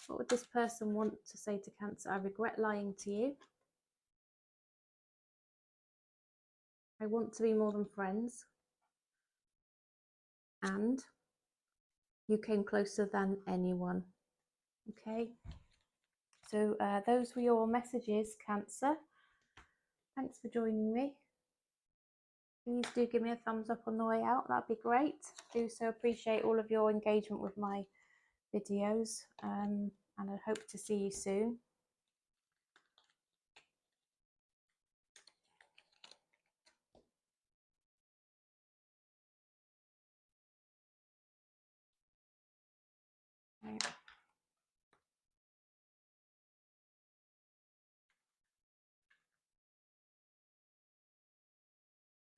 What would this person want to say to Cancer? I regret lying to you. I want to be more than friends. And you came closer than anyone. Okay, so those were your messages, Cancer. Thanks for joining me. Please do give me a thumbs up on the way out. That'd be great. Do so appreciate all of your engagement with my videos, and I hope to see you soon.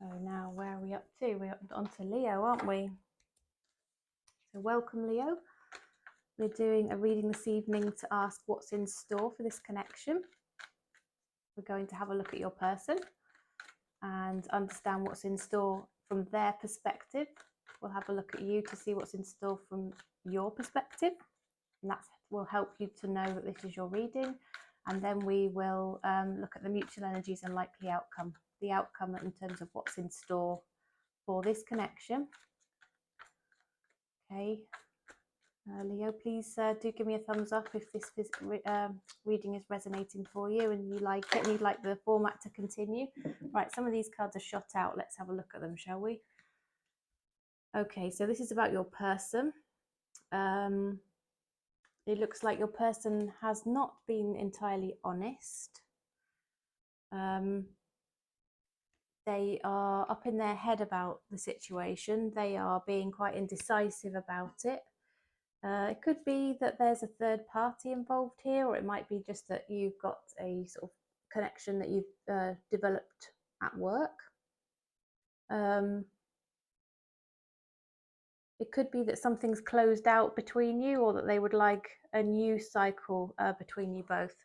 So now where are we up to? We're on to Leo, aren't we? So welcome, Leo. We're doing a reading this evening to ask what's in store for this connection. We're going to have a look at your person and understand what's in store from their perspective. We'll have a look at you to see what's in store from your perspective, and that will help you to know that this is your reading. And then we will look at the mutual energies and likely outcome, the outcome in terms of what's in store for this connection. Okay, Leo, please do give me a thumbs up if this reading is resonating for you and you like it and you'd like the format to continue. Right, some of these cards are shot out. Let's have a look at them, shall we? Okay, so this is about your person. It looks like your person has not been entirely honest. They are up in their head about the situation. They are being quite indecisive about it. It could be that there's a third party involved here, or it might be just that you've got a sort of connection that you've developed at work. It could be that something's closed out between you, or that they would like a new cycle between you both.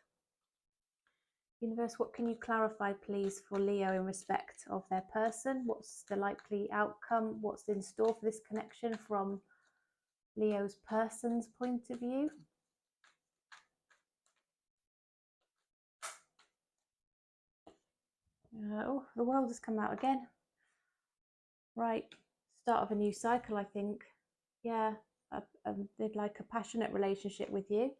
Universe, what can you clarify, please, for Leo in respect of their person? What's the likely outcome? What's in store for this connection from Leo's person's point of view? Oh, the world has come out again. Right, start of a new cycle, I think. Yeah, they'd like a passionate relationship with you.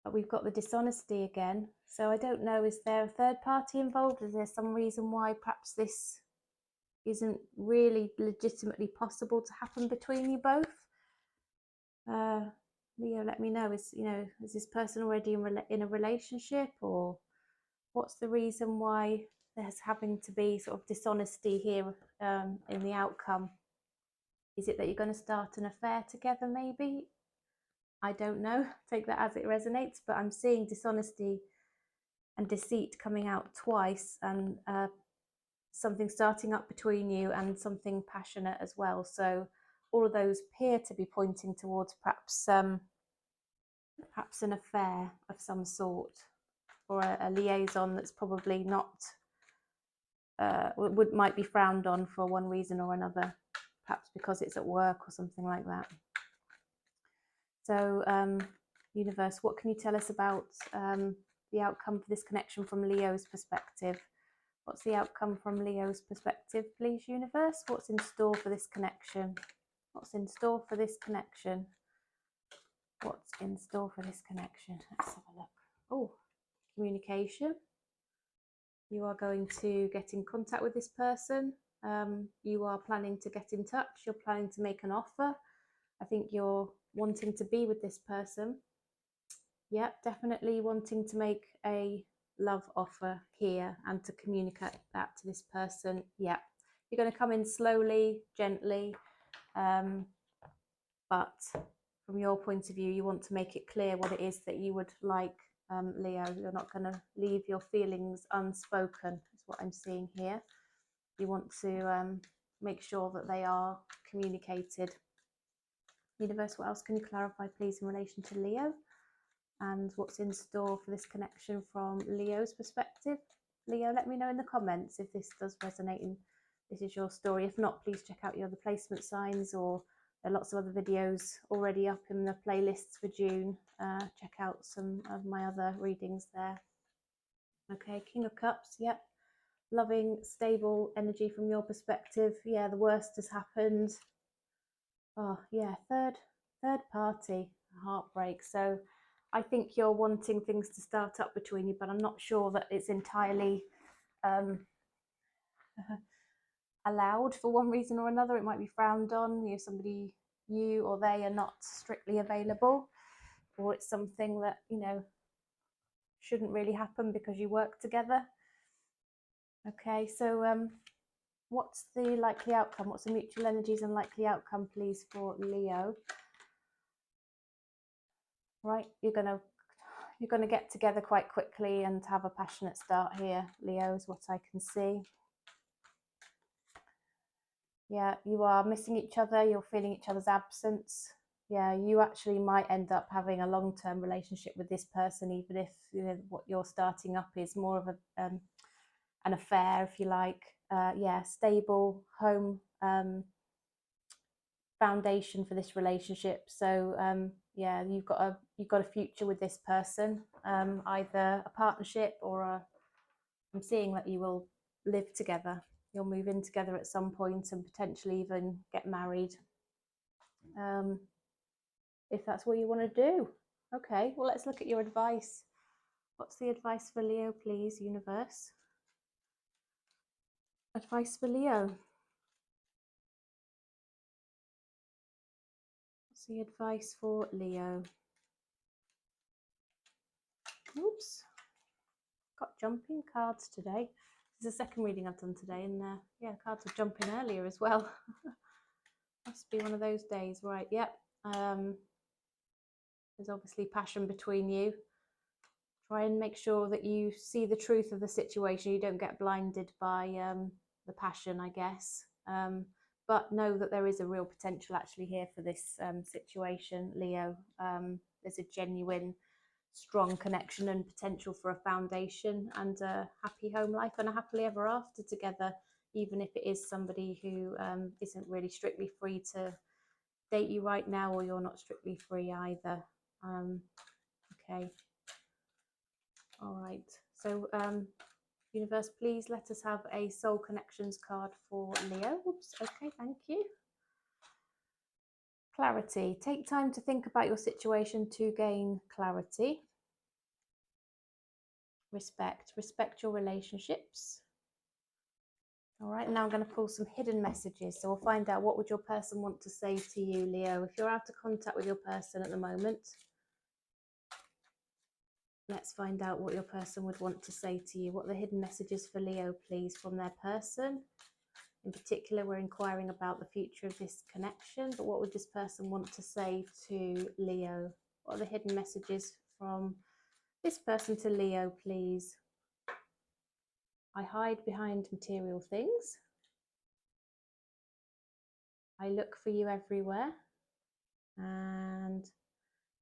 But we've got the dishonesty again. So I don't know, is there a third party involved? Is there some reason why perhaps this isn't really legitimately possible to happen between you both? Leo, let me know. Is this person already in a relationship, or what's the reason why there's having to be sort of dishonesty here in the outcome? Is it that you're going to start an affair together, maybe? I don't know. Take that as it resonates, but I'm seeing dishonesty and deceit coming out twice, and something starting up between you and something passionate as well. So all of those appear to be pointing towards perhaps an affair of some sort, or a liaison that's probably not might be frowned on for one reason or another, perhaps because it's at work or something like that. So universe, what can you tell us about the outcome for this connection from Leo's perspective? What's the outcome from Leo's perspective, please, universe? What's in store for this connection? What's in store for this connection? What's in store for this connection? Let's have a look. Oh, communication. You are going to get in contact with this person. You are planning to get in touch. You're planning to make an offer. I think you're wanting to be with this person. Yeah, definitely wanting to make a love offer here and to communicate that to this person. Yeah, you're going to come in slowly, gently, but from your point of view, you want to make it clear what it is that you would like, Leo. You're not going to leave your feelings unspoken, is what I'm seeing here. You want to make sure that they are communicated. Universe, what else can you clarify, please, in relation to Leo? And what's in store for this connection from Leo's perspective? Leo, let me know in the comments if this does resonate and this is your story. If not, please check out your other placement signs, or there are lots of other videos already up in the playlists for June. Check out some of my other readings there. Okay, King of Cups, yep. Loving, stable energy from your perspective. Yeah, the worst has happened. Oh, yeah, third party, heartbreak. So I think you're wanting things to start up between you, but I'm not sure that it's entirely allowed for one reason or another. It might be frowned on. You or they are not strictly available, or it's something that shouldn't really happen because you work together. Okay, so what's the likely outcome? What's the mutual energies and likely outcome, please, for Leo? Right, you're gonna get together quite quickly and have a passionate start here, Leo, is what I can see. Yeah, you are missing each other. You're feeling each other's absence. Yeah, you actually might end up having a long-term relationship with this person, even if what you're starting up is more of an affair, if you like. Yeah, stable home foundation for this relationship. So yeah, you've got a future with this person, either a partnership or I'm seeing that you will live together. You'll move in together at some point and potentially even get married, if that's what you want to do. Okay, well, let's look at your advice. What's the advice for Leo, please, universe? Advice for Leo. What's the advice for Leo? Oops, got jumping cards today. This is the second reading I've done today, and yeah, cards are jumping earlier as well. Must be one of those days, right? Yep. There's obviously passion between you. Try and make sure that you see the truth of the situation. You don't get blinded by the passion, I guess. But know that there is a real potential actually here for this situation, Leo. There's a genuine, strong connection and potential for a foundation and a happy home life and a happily ever after together, even if it is somebody who isn't really strictly free to date you right now, or you're not strictly free either. Okay. All right. So universe, please let us have a soul connections card for Leo. Oops. Okay, thank you. Clarity. Take time to think about your situation to gain clarity. Respect. Respect your relationships. All right, now I'm going to pull some hidden messages. So we'll find out, what would your person want to say to you, Leo? If you're out of contact with your person at the moment, let's find out what your person would want to say to you. What are the hidden messages for Leo, please, from their person? In particular, we're inquiring about the future of this connection, but what would this person want to say to Leo? What are the hidden messages from this person to Leo, please? I hide behind material things. I look for you everywhere. And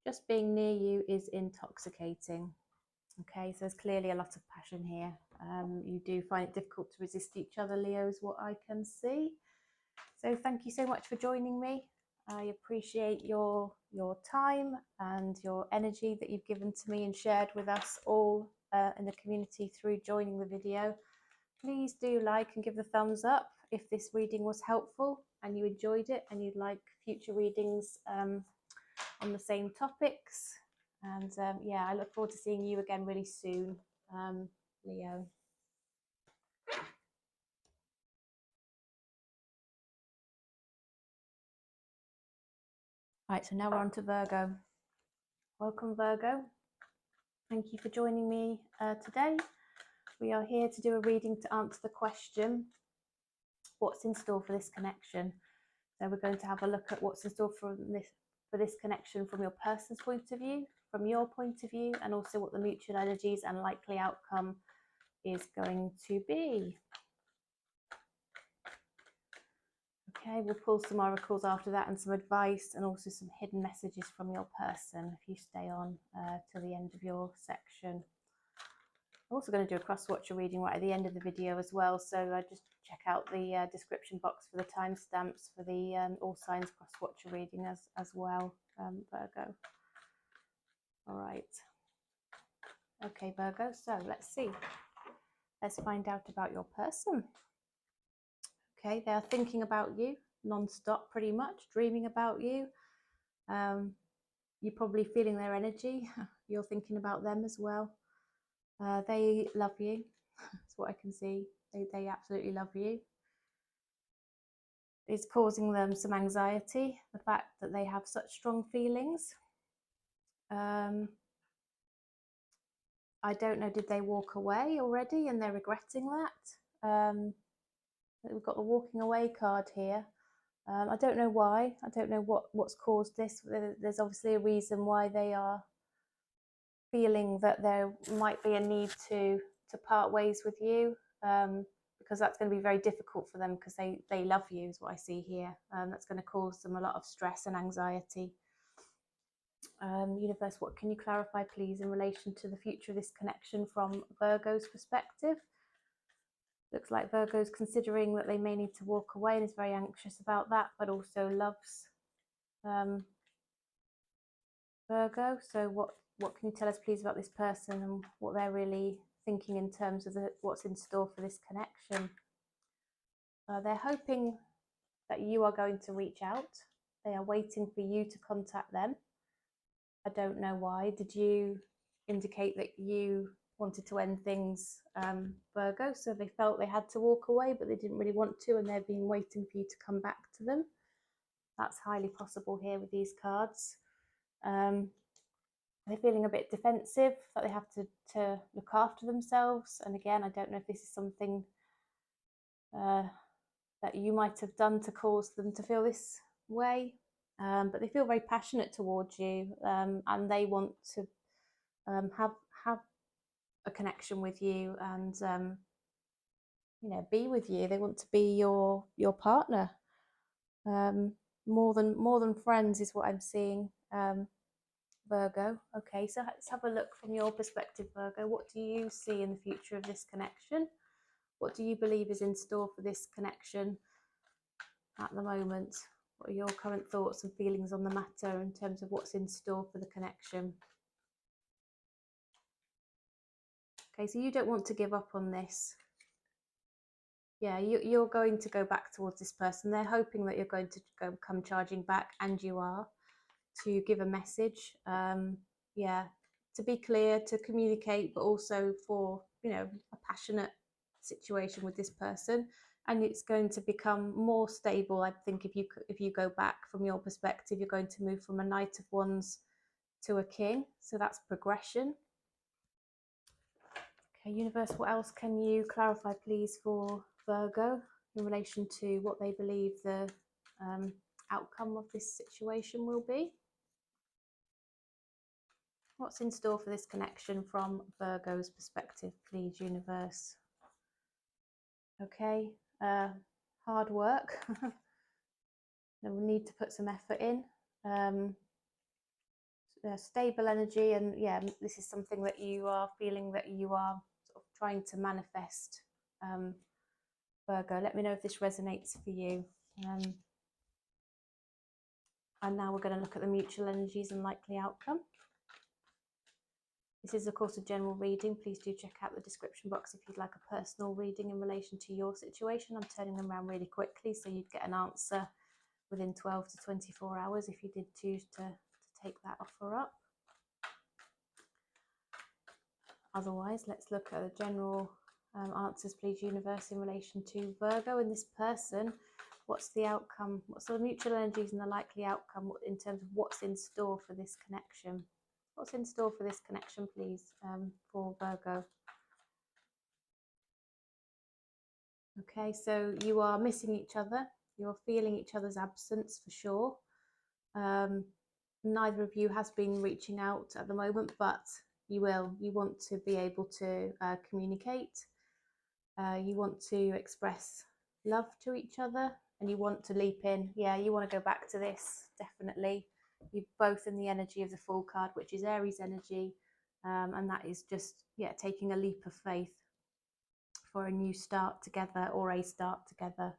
just being near you is intoxicating. Okay, so there's clearly a lot of passion here. You do find it difficult to resist each other, Leo, is what I can see. So thank you so much for joining me. I appreciate your time and your energy that you've given to me and shared with us all in the community through joining the video. Please do like and give the thumbs up if this reading was helpful and you enjoyed it and you'd like future readings on the same topics. And yeah, I look forward to seeing you again really soon, Leo. Right, so now we're on to Virgo. Welcome, Virgo. Thank you for joining me today. We are here to do a reading to answer the question, what's in store for this connection? So we're going to have a look at what's in store for this connection from your person's point of view, from your point of view, and also what the mutual energies and likely outcome is going to be. Okay, we'll pull some oracles after that and some advice and also some hidden messages from your person if you stay on to the end of your section. I'm also going to do a cross-watcher reading right at the end of the video as well, so just check out the description box for the timestamps for the all signs cross-watcher reading as well, Virgo. All right. Okay, Virgo, so let's see. Let's find out about your person. Okay, they are thinking about you non-stop, pretty much, dreaming about you. You're probably feeling their energy. You're thinking about them as well. They love you. That's what I can see. They absolutely love you. It's causing them some anxiety, the fact that they have such strong feelings. I don't know, did they walk away already and they're regretting that? We've got the walking away card here. I don't know why. I don't know what's caused this. There's obviously a reason why they are feeling that there might be a need to part ways with you. because that's going to be very difficult for them, because they love you is what I see here. That's going to cause them a lot of stress and anxiety. Universe, what can you clarify, please, in relation to the future of this connection from Virgo's perspective? Looks like Virgo's considering that they may need to walk away and is very anxious about that, but also loves Virgo. So what can you tell us, please, about this person and what they're really thinking in terms of what's in store for this connection? They're hoping that you are going to reach out. They are waiting for you to contact them. I don't know why. Did you indicate that you wanted to end things, Virgo? So they felt they had to walk away, but they didn't really want to, and they've been waiting for you to come back to them. That's highly possible here with these cards. They're feeling a bit defensive, that they have to look after themselves. And again, I don't know if this is something that you might have done to cause them to feel this way. But they feel very passionate towards you, and they want to have a connection with you, and be with you. They want to be your partner, more than friends is what I'm seeing, Virgo. Okay, so let's have a look from your perspective, Virgo. What do you see in the future of this connection? What do you believe is in store for this connection at the moment? What are your current thoughts and feelings on the matter in terms of what's in store for the connection? Okay, so you don't want to give up on this. Yeah, you're going to go back towards this person. They're hoping that you're going to come charging back, and you are, to give a message. Yeah, to be clear, to communicate, but also for, a passionate situation with this person. And it's going to become more stable, I think, if you go back from your perspective. You're going to move from a Knight of Wands to a King, so that's progression. Okay, Universe, what else can you clarify, please, for Virgo in relation to what they believe the outcome of this situation will be? What's in store for this connection from Virgo's perspective, please, Universe? Okay, hard work. They will need to put some effort in. Stable energy, and yeah, this is something that you are feeling that you are sort of trying to manifest, Virgo. Let me know if this resonates for you. And now we're going to look at the mutual energies and likely outcome. This is, of course, a general reading. Please do check out the description box if you'd like a personal reading in relation to your situation. I'm turning them around really quickly, so you'd get an answer within 12 to 24 hours if you did choose to take that offer up. Otherwise, let's look at the general answers, please, Universe, in relation to Virgo and this person. What's the outcome? What's the mutual energies and the likely outcome in terms of what's in store for this connection? What's in store for this connection, please, for Virgo? Okay, so you are missing each other. You're feeling each other's absence for sure. Neither of you has been reaching out at the moment, but you will. You want to be able to communicate. You want to express love to each other, and you want to leap in. Yeah, you want to go back to this, definitely. You're both in the energy of the Fool card, which is Aries energy, and that is just, yeah, taking a leap of faith for a new start together, or a start together.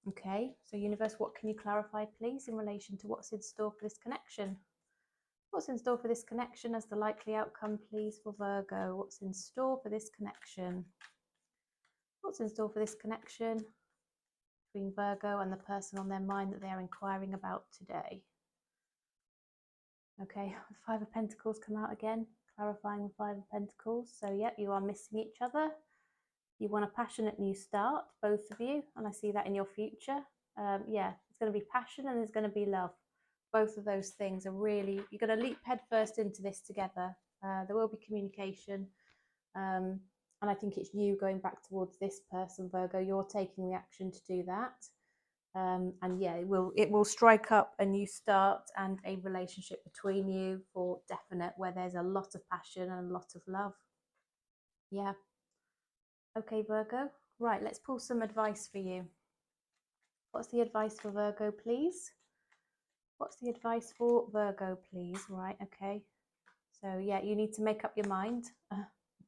Okay, so Universe, what can you clarify, please, in relation to what's in store for this connection? What's in store for this connection as the likely outcome, please, for Virgo? What's in store for this connection? What's in store for this connection between Virgo and the person on their mind that they're inquiring about today? Okay, the Five of Pentacles come out again, clarifying the Five of Pentacles. So, yep, you are missing each other. You want a passionate new start, both of you, and I see that in your future. Yeah, it's going to be passion and there's going to be love. Both of those things are really, you're going to leap headfirst into this together. There will be communication, and I think it's you going back towards this person, Virgo. You're taking the action to do that, and yeah, it will strike up a new start and a relationship between you for definite, where there's a lot of passion and a lot of love. Yeah. Okay, Virgo. Right, let's pull some advice for you. What's the advice for Virgo, please? What's the advice for Virgo, please? Right, okay. So yeah, you need to make up your mind.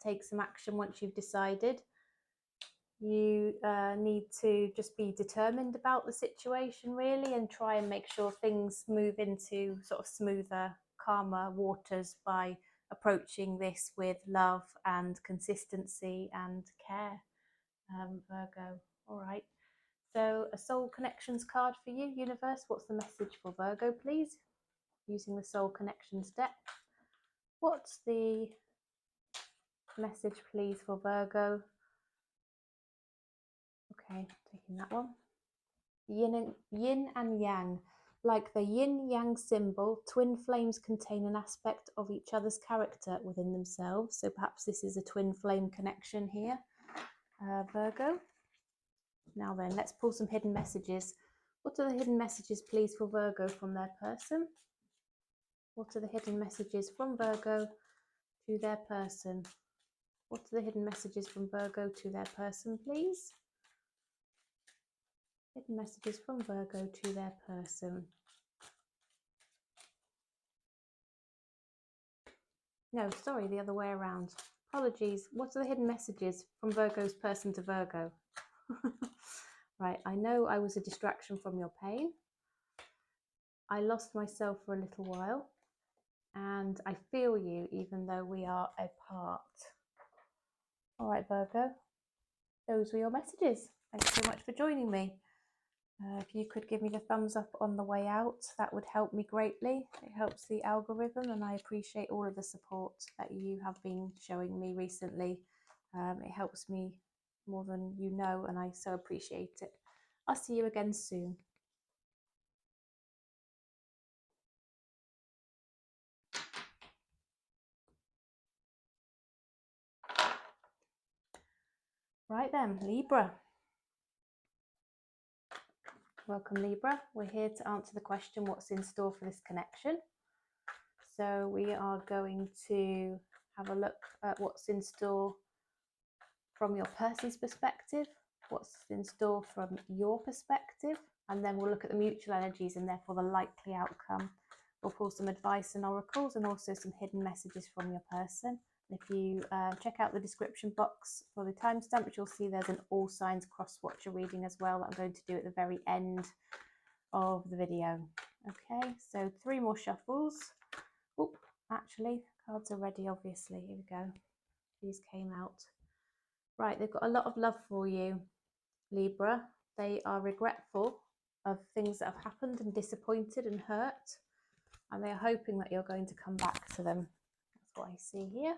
Take some action once you've decided. You need to just be determined about the situation, really, and try and make sure things move into sort of smoother, calmer waters by approaching this with love and consistency and care, Virgo. All right. So a soul connections card for you, universe. What's the message for Virgo, please? Using the soul connections deck. What's the message, please, for Virgo? Okay, taking that one. Yin and yang. Like the yin-yang symbol, twin flames contain an aspect of each other's character within themselves. So perhaps this is a twin flame connection here, Virgo. Now then, let's pull some hidden messages. What are the hidden messages, please, for Virgo from their person? What are the hidden messages from Virgo to their person? What are the hidden messages from Virgo to their person, please? Hidden messages from Virgo to their person. No, sorry, the other way around. Apologies. What are the hidden messages from Virgo's person to Virgo? Right, I know I was a distraction from your pain. I lost myself for a little while. And I feel you even though we are apart. All right, Virgo. Those were your messages. Thanks so much for joining me. If you could give me the thumbs up on the way out, that would help me greatly. It helps the algorithm, and I appreciate all of the support that you have been showing me recently. It helps me more than you know, and I so appreciate it. I'll see you again soon. Right then, Libra. Welcome, Libra. We're here to answer the question, what's in store for this connection? So we are going to have a look at what's in store from your person's perspective, what's in store from your perspective, and then we'll look at the mutual energies and therefore the likely outcome. We'll pull some advice and oracles and also some hidden messages from your person. If you check out the description box for the timestamp, which you'll see there's an all signs cross-watcher reading as well that I'm going to do at the very end of the video. Okay, so 3 more shuffles. Oh, actually, cards are ready, obviously. Here we go. These came out. Right, they've got a lot of love for you, Libra. They are regretful of things that have happened and disappointed and hurt, and they are hoping that you're going to come back to them. That's what I see here.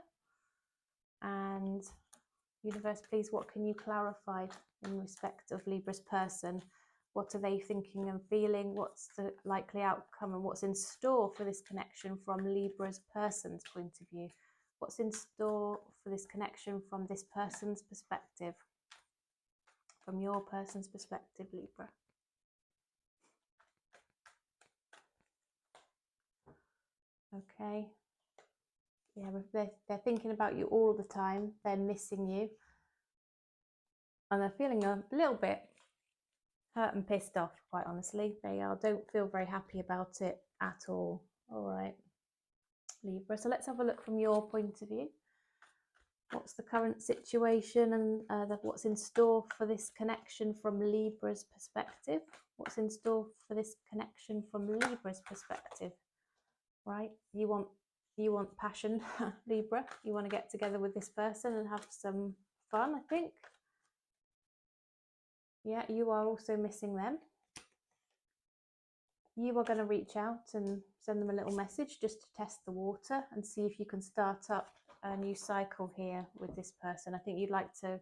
And universe, please, what can you clarify in respect of Libra's person? What are they thinking and feeling? What's the likely outcome and what's in store for this connection from Libra's person's point of view? What's in store for this connection from this person's perspective? From your person's perspective, Libra. Okay. Yeah, they're thinking about you all the time. They're missing you. And they're feeling a little bit hurt and pissed off, quite honestly. They don't feel very happy about it at all. All right, Libra. So let's have a look from your point of view. What's the current situation and what's in store for this connection from Libra's perspective? What's in store for this connection from Libra's perspective? Right, you want passion, Libra. You want to get together with this person and have some fun, I think. Yeah, you are also missing them. You are going to reach out and send them a little message just to test the water and see if you can start up a new cycle here with this person. I think you'd like to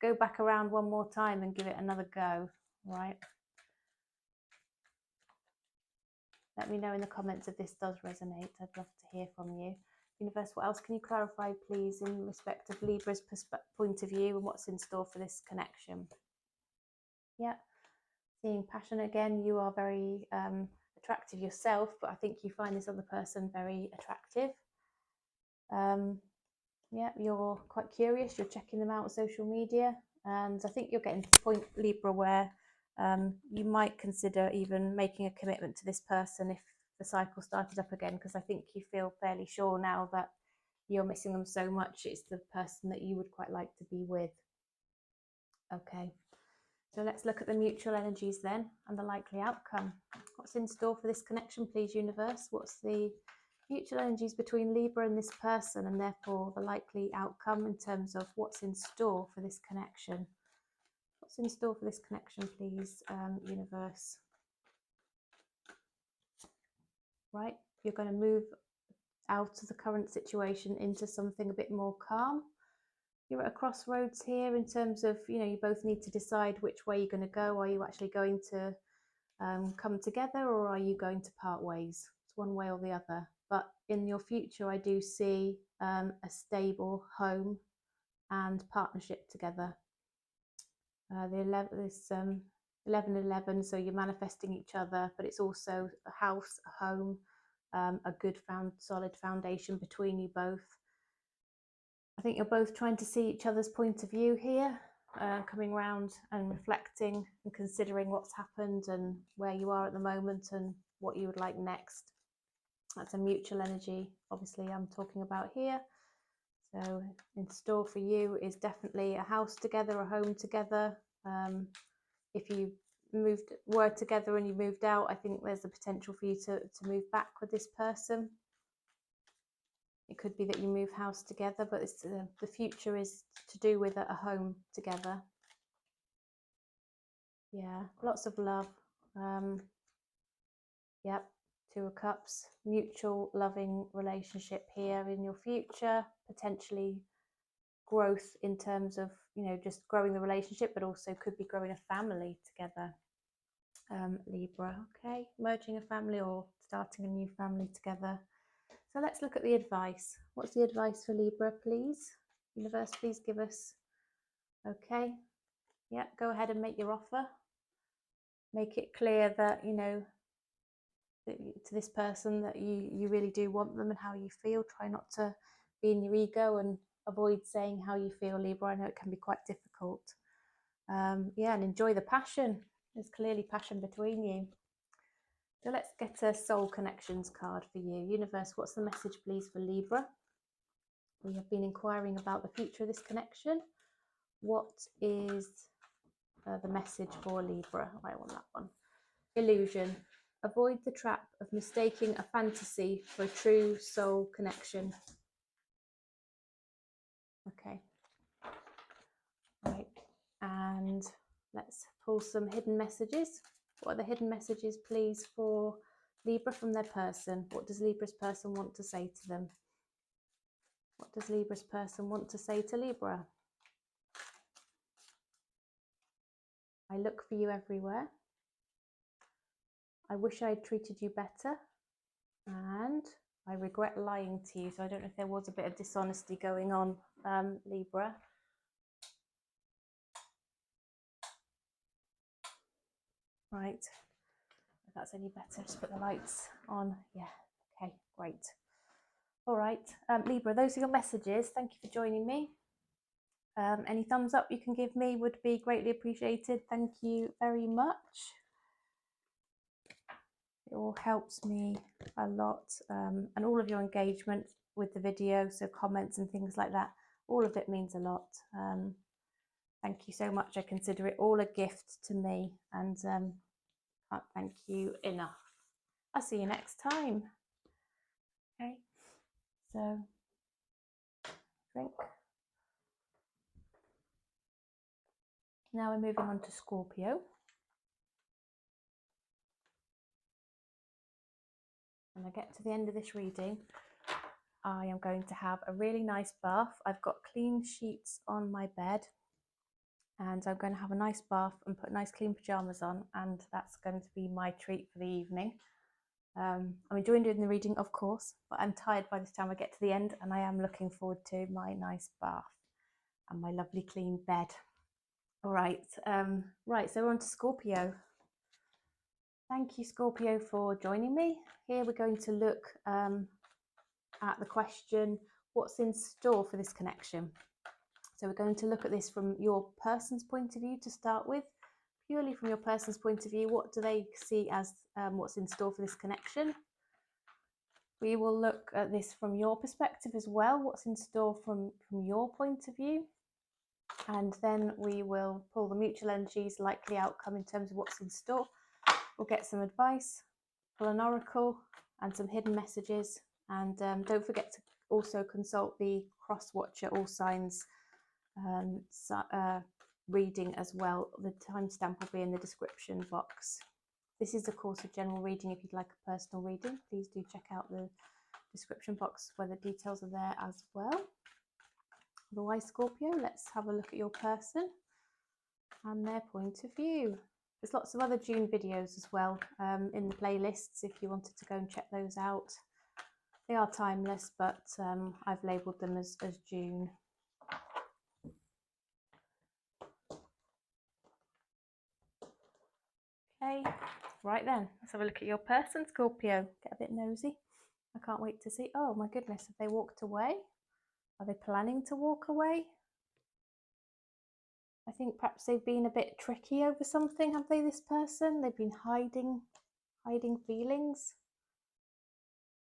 go back around one more time and give it another go, right? Let me know in the comments if this does resonate. I'd love to hear from you. Universe, what else can you clarify, please, in respect of Libra's point of view and what's in store for this connection? Yeah, seeing passion again. You are very attractive yourself, but I think you find this other person very attractive. Yeah, you're quite curious, you're checking them out on social media, and I think you're getting to the point, Libra, where you might consider even making a commitment to this person if the cycle started up again, because I think you feel fairly sure now that you're missing them so much. It's the person that you would quite like to be with. Okay, so let's look at the mutual energies then and the likely outcome. What's in store for this connection, please, universe? What's the mutual energies between Libra and this person, and therefore the likely outcome in terms of what's in store for this connection? What's in store for this connection, please, universe? Right, you're going to move out of the current situation into something a bit more calm. You're at a crossroads here in terms of, you both need to decide which way you're going to go. Are you actually going to come together, or are you going to part ways? It's one way or the other. But in your future, I do see a stable home and partnership together. The 11-11, so you're manifesting each other, but it's also a house, a home, a good solid foundation between you both. I think you're both trying to see each other's point of view here, coming round and reflecting and considering what's happened and where you are at the moment and what you would like next. That's a mutual energy, obviously, I'm talking about here. So in store for you is definitely a house together, a home together. If you were together and you moved out, I think there's a potential for you to move back with this person. It could be that you move house together, but it's, the future is to do with a home together. Yeah, lots of love. Yep, 2 of Cups, mutual loving relationship here in your future, potentially growth in terms of, just growing the relationship, but also could be growing a family together. Libra, okay, merging a family or starting a new family together. So let's look at the advice. What's the advice for Libra, please? Universe, please give us. Okay, yeah, go ahead and make your offer. Make it clear that, to this person that you really do want them and how you feel. Try not to be in your ego and avoid saying how you feel, Libra. I know it can be quite difficult. Yeah, and enjoy the passion. There's clearly passion between you. So let's get a soul connections card for you. Universe, what's the message, please, for Libra? We have been inquiring about the future of this connection. What is the message for Libra? I want that one. Illusion. Avoid the trap of mistaking a fantasy for a true soul connection. Okay. Right. And let's pull some hidden messages. What are the hidden messages, please, for Libra from their person? What does Libra's person want to say to them? What does Libra's person want to say to Libra? I look for you everywhere. I wish I had treated you better. And I regret lying to you. So I don't know if there was a bit of dishonesty going on, Libra. Right. If that's any better, just put the lights on. Yeah. Okay, great. All right. Libra, those are your messages. Thank you for joining me. Any thumbs up you can give me would be greatly appreciated. Thank you very much. It all helps me a lot, and all of your engagement with the video, so comments and things like that, all of it means a lot. Thank you so much. I consider it all a gift to me, and can't thank you enough. I'll see you next time. Okay, so drink. Now we're moving on to Scorpio. When I get to the end of this reading, I am going to have a really nice bath. I've got clean sheets on my bed, and I'm going to have a nice bath and put nice clean pajamas on, and that's going to be my treat for the evening. I'm enjoying doing the reading, of course, but I'm tired by the time I get to the end, and I am looking forward to my nice bath and my lovely clean bed. All right, right, so we're on to Scorpio. Thank you, Scorpio, for joining me. Here we're going to look at the question, what's in store for this connection. So we're going to look at this from your person's point of view to start with. Purely from your person's point of view, what do they see as what's in store for this connection? We will look at this from your perspective as well, what's in store from your point of view. And then we will pull the mutual energies, likely outcome in terms of what's in store. We'll get some advice, pull an oracle and some hidden messages. And don't forget to also consult the cross watcher all signs reading as well. The timestamp will be in the description box. This is of course a general reading. If you'd like a personal reading, please do check out the description box where the details are there as well. Otherwise, Scorpio, let's have a look at your person and their point of view. There's lots of other June videos as well in the playlists if you wanted to go and check those out. They are timeless, but I've labelled them as June. Okay, right then, let's have a look at your person, Scorpio. Get a bit nosy. I can't wait to see. Oh my goodness, have they walked away? Are they planning to walk away? I think perhaps they've been a bit tricky over something, have they, this person? They've been hiding feelings.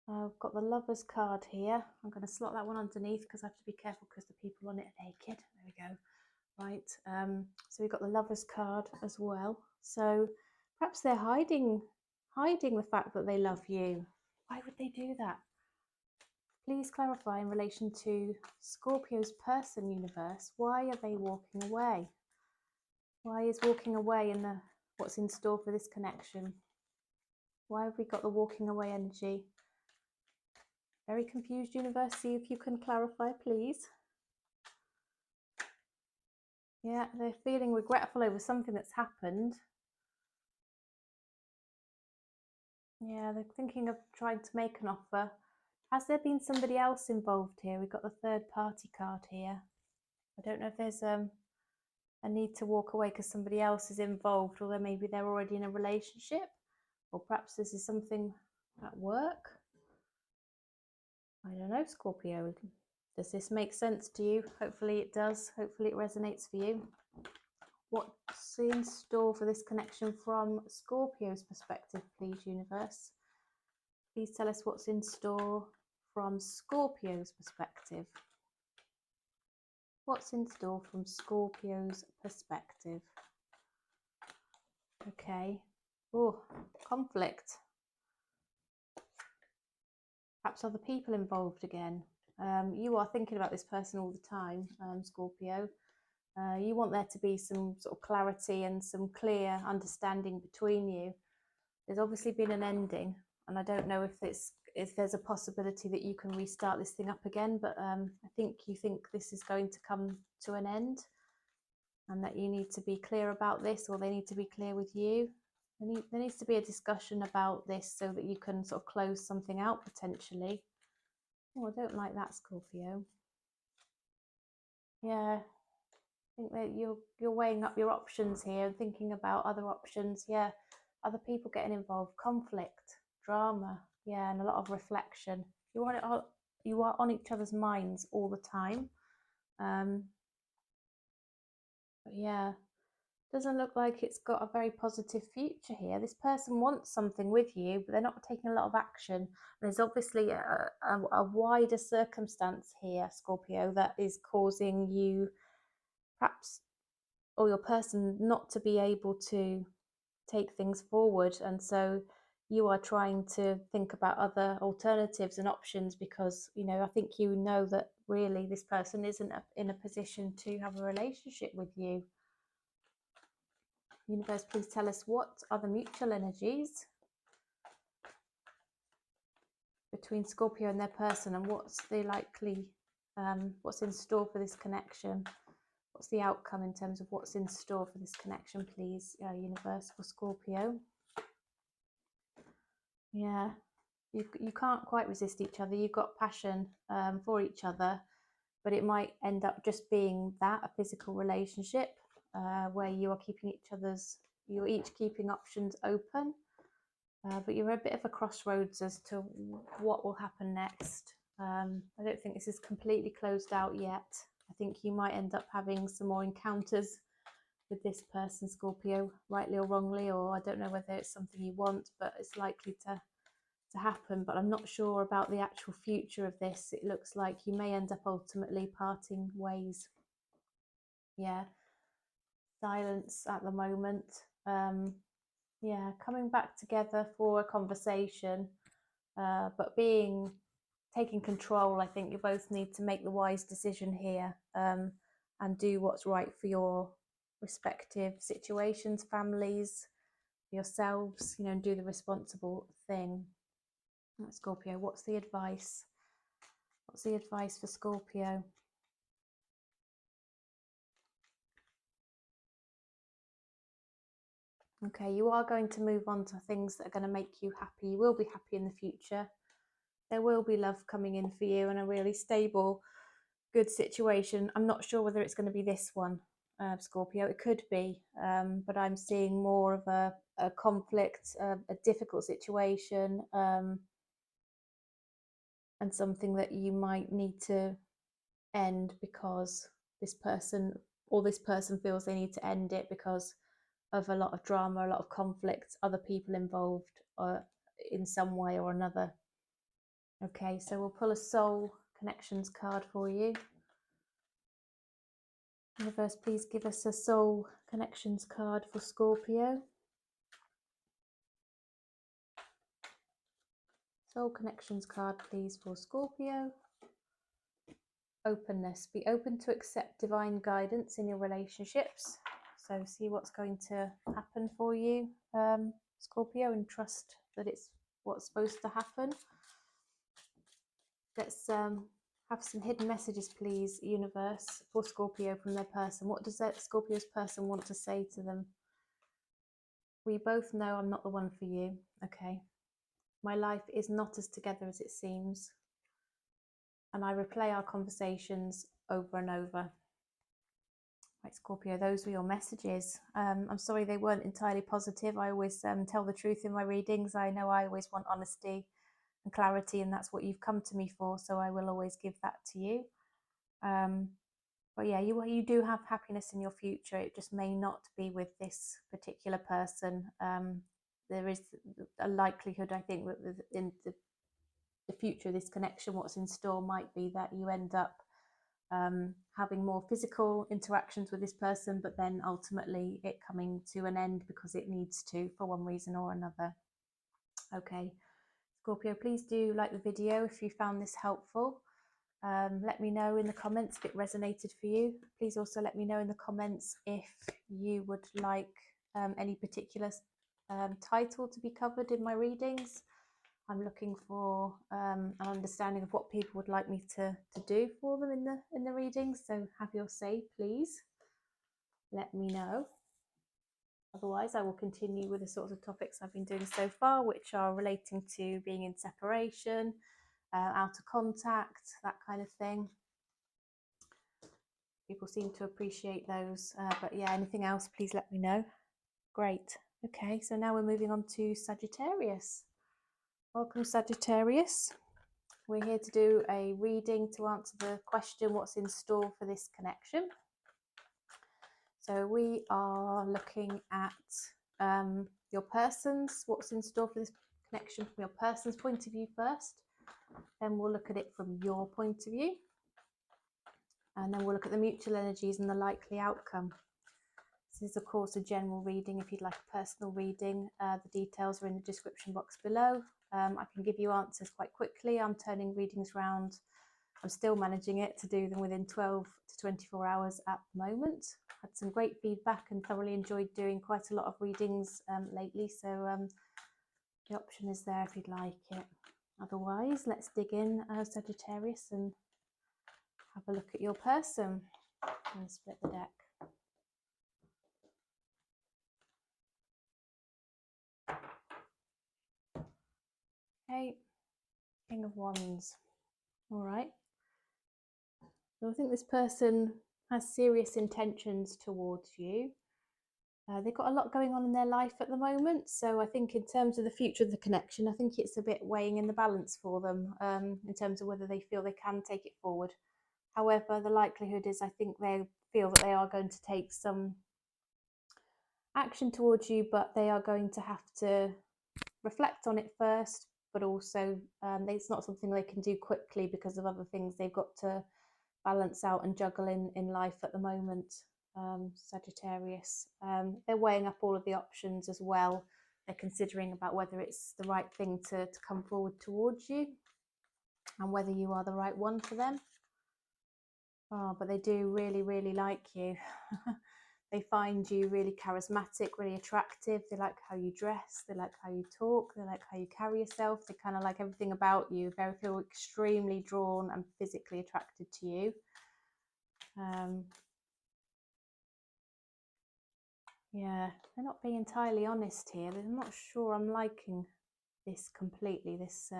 I've got the Lovers card here. I'm going to slot that one underneath because I have to be careful because the people on it are naked. There we go. Right, so we've got the Lovers card as well. So perhaps they're hiding the fact that they love you. Why would they do that? Please clarify in relation to Scorpio's person, universe. Why are they walking away? Why is walking away in what's in store for this connection? Why have we got the walking away energy? Very confused, universe. See if you can clarify, please. Yeah, they're feeling regretful over something that's happened. Yeah, they're thinking of trying to make an offer. Has there been somebody else involved here? We've got the third party card here. I don't know if there's a need to walk away because somebody else is involved, or maybe they're already in a relationship, or perhaps this is something at work. I don't know, Scorpio. Does this make sense to you? Hopefully it does. Hopefully it resonates for you. What's in store for this connection from Scorpio's perspective, please, universe? Please tell us what's in store from Scorpio's perspective. What's in store from Scorpio's perspective? Okay. Oh, conflict. Perhaps other people involved again. You are thinking about this person all the time, Scorpio. You want there to be some sort of clarity and some clear understanding between you. There's obviously been an ending, and I don't know if there's a possibility that you can restart this thing up again, but I think you think this is going to come to an end and that you need to be clear about this, or they need to be clear with you. There needs to be a discussion about this so that you can sort of close something out potentially. Oh, I don't like that, Scorpio. Yeah, I think that you're weighing up your options here and thinking about other options. Yeah, other people getting involved, conflict, drama. Yeah, and a lot of reflection. You are on each other's minds all the time. But yeah, doesn't look like it's got a very positive future here. This person wants something with you, but they're not taking a lot of action. There's obviously a wider circumstance here, Scorpio, that is causing you perhaps, or your person, not to be able to take things forward. And so you are trying to think about other alternatives and options because, you know, I think you know that really this person isn't in a position to have a relationship with you. Universe, please tell us what are the mutual energies between Scorpio and their person, and what's the likely, what's in store for this connection? What's the outcome in terms of what's in store for this connection, please, universe, for Scorpio? Yeah, you can't quite resist each other. You've got passion for each other, but it might end up just being that, a physical relationship where you're each keeping options open, but you're a bit of a crossroads as to what will happen next. I don't think this is completely closed out yet. I think you might end up having some more encounters with this person, Scorpio, rightly or wrongly, or I don't know whether it's something you want, but it's likely to happen. But I'm not sure about the actual future of this. It looks like you may end up ultimately parting ways. Yeah, silence at the moment. Yeah, coming back together for a conversation, but taking control. I think you both need to make the wise decision here, and do what's right for your respective situations, families, yourselves, you know, and do the responsible thing. Scorpio, what's the advice? What's the advice for Scorpio? Okay, you are going to move on to things that are going to make you happy. You will be happy in the future. There will be love coming in for you and a really stable, good situation. I'm not sure whether it's going to be this one, Scorpio. It could be, but I'm seeing more of a conflict, a difficult situation, and something that you might need to end because this person feels they need to end it because of a lot of drama, a lot of conflict, other people involved in some way or another. Okay, so we'll pull a soul connections card for you. Universe, please give us a soul connections card for Scorpio. Soul connections card, please, for Scorpio. Openness. Be open to accept divine guidance in your relationships. So see what's going to happen for you, Scorpio, and trust that it's what's supposed to happen. Let's have some hidden messages, please, universe, for Scorpio from their person. What does that Scorpio's person want to say to them? We both know I'm not the one for you. Okay. My life is not as together as it seems. And I replay our conversations over and over. Right, Scorpio, those were your messages. I'm sorry they weren't entirely positive. I always tell the truth in my readings. I know I always want honesty and clarity, and that's what you've come to me for, so I will always give that to you. But yeah, you do have happiness in your future. It just may not be with this particular person. There is a likelihood, I think, that in the future, this connection, what's in store, might be that you end up having more physical interactions with this person, but then ultimately it coming to an end because it needs to, for one reason or another. Okay, Scorpio, please do like the video if you found this helpful. Let me know in the comments if it resonated for you. Please also let me know in the comments if you would like any particular title to be covered in my readings. I'm looking for an understanding of what people would like me to do for them in the readings. So have your say, please. Let me know. Otherwise, I will continue with the sorts of topics I've been doing so far, which are relating to being in separation, out of contact, that kind of thing. People seem to appreciate those. But yeah, anything else, please let me know. Great. Okay, so now we're moving on to Sagittarius. Welcome, Sagittarius. We're here to do a reading to answer the question, what's in store for this connection? So we are looking at your person's, what's in store for this connection from your person's point of view first. Then we'll look at it from your point of view. And then we'll look at the mutual energies and the likely outcome. This is, of course, a general reading. If you'd like a personal reading, the details are in the description box below. I can give you answers quite quickly. I'm turning readings round. I'm still managing it to do them within 12 to 24 hours at the moment. Had some great feedback and thoroughly enjoyed doing quite a lot of readings lately. So the option is there if you'd like it. Otherwise, let's dig in, Sagittarius, and have a look at your person and split the deck. Okay, King of Wands. All right. So I think this person has serious intentions towards you. They've got a lot going on in their life at the moment, so I think in terms of the future of the connection, I think it's a bit weighing in the balance for them, in terms of whether they feel they can take it forward. However, the likelihood is I think they feel that they are going to take some action towards you, but they are going to have to reflect on it first, but also it's not something they can do quickly because of other things they've got to balance out and juggle in life at the moment. Sagittarius, they're weighing up all of the options as well. They're considering about whether it's the right thing to come forward towards you and whether you are the right one for them. Oh, but they do really, really like you. They find you really charismatic, really attractive. They like how you dress. They like how you talk. They like how you carry yourself. They kind of like everything about you. They feel extremely drawn and physically attracted to you. Yeah, they're not being entirely honest here. I'm not sure I'm liking this completely, this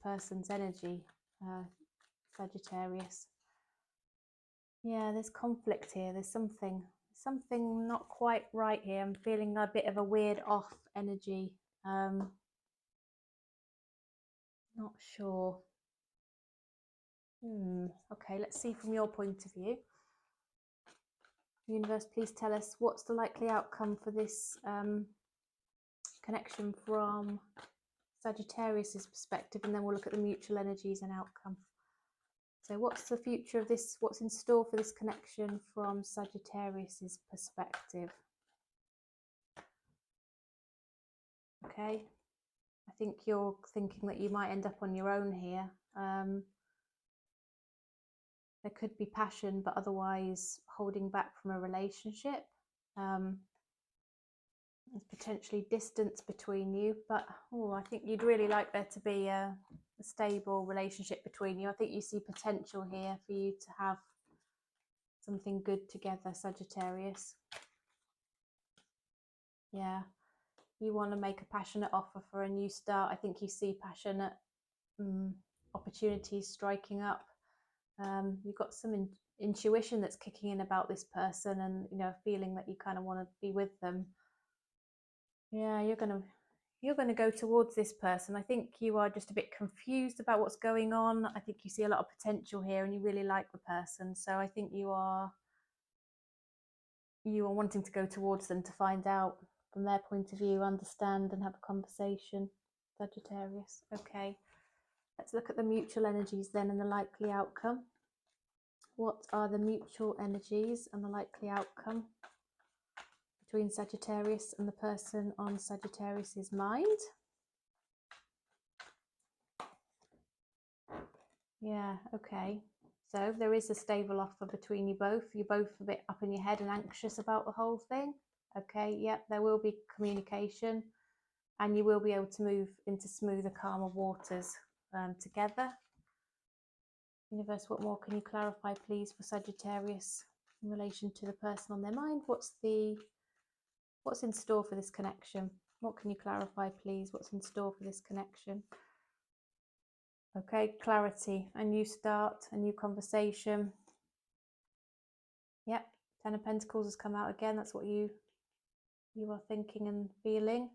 person's energy, Sagittarius. Yeah, there's conflict here. There's something not quite right here. I'm feeling a bit of a weird off energy. Not sure. Okay, let's see from your point of view. Universe, please tell us what's the likely outcome for this connection from Sagittarius's perspective, and then we'll look at the mutual energies and outcome. So what's the future of this? What's in store for this connection from Sagittarius's perspective? Okay, I think you're thinking that you might end up on your own here. There could be passion, but otherwise holding back from a relationship. There's potentially distance between you, but I think you'd really like there to be a stable relationship between you. I think you see potential here for you to have something good together, Sagittarius. Yeah, you want to make a passionate offer for a new start. I think you see passionate opportunities striking up. You've got some intuition that's kicking in about this person, and a feeling that you kind of want to be with them. Yeah, you're gonna go towards this person. I think you are just a bit confused about what's going on. I think you see a lot of potential here, and you really like the person. So I think you are wanting to go towards them to find out from their point of view, understand, and have a conversation, Sagittarius. Okay, let's look at the mutual energies then and the likely outcome. What are the mutual energies and the likely outcome between Sagittarius and the person on Sagittarius's mind? Yeah, okay. So there is a stable offer between you both. You're both a bit up in your head and anxious about the whole thing. Okay, yep, there will be communication, and you will be able to move into smoother, calmer waters together. Universe, what more can you clarify, please, for Sagittarius in relation to the person on their mind? What's in store for this connection? What can you clarify, please? What's in store for this connection? Okay, clarity, a new start, a new conversation. Yep, Ten of Pentacles has come out again. That's what you are thinking and feeling.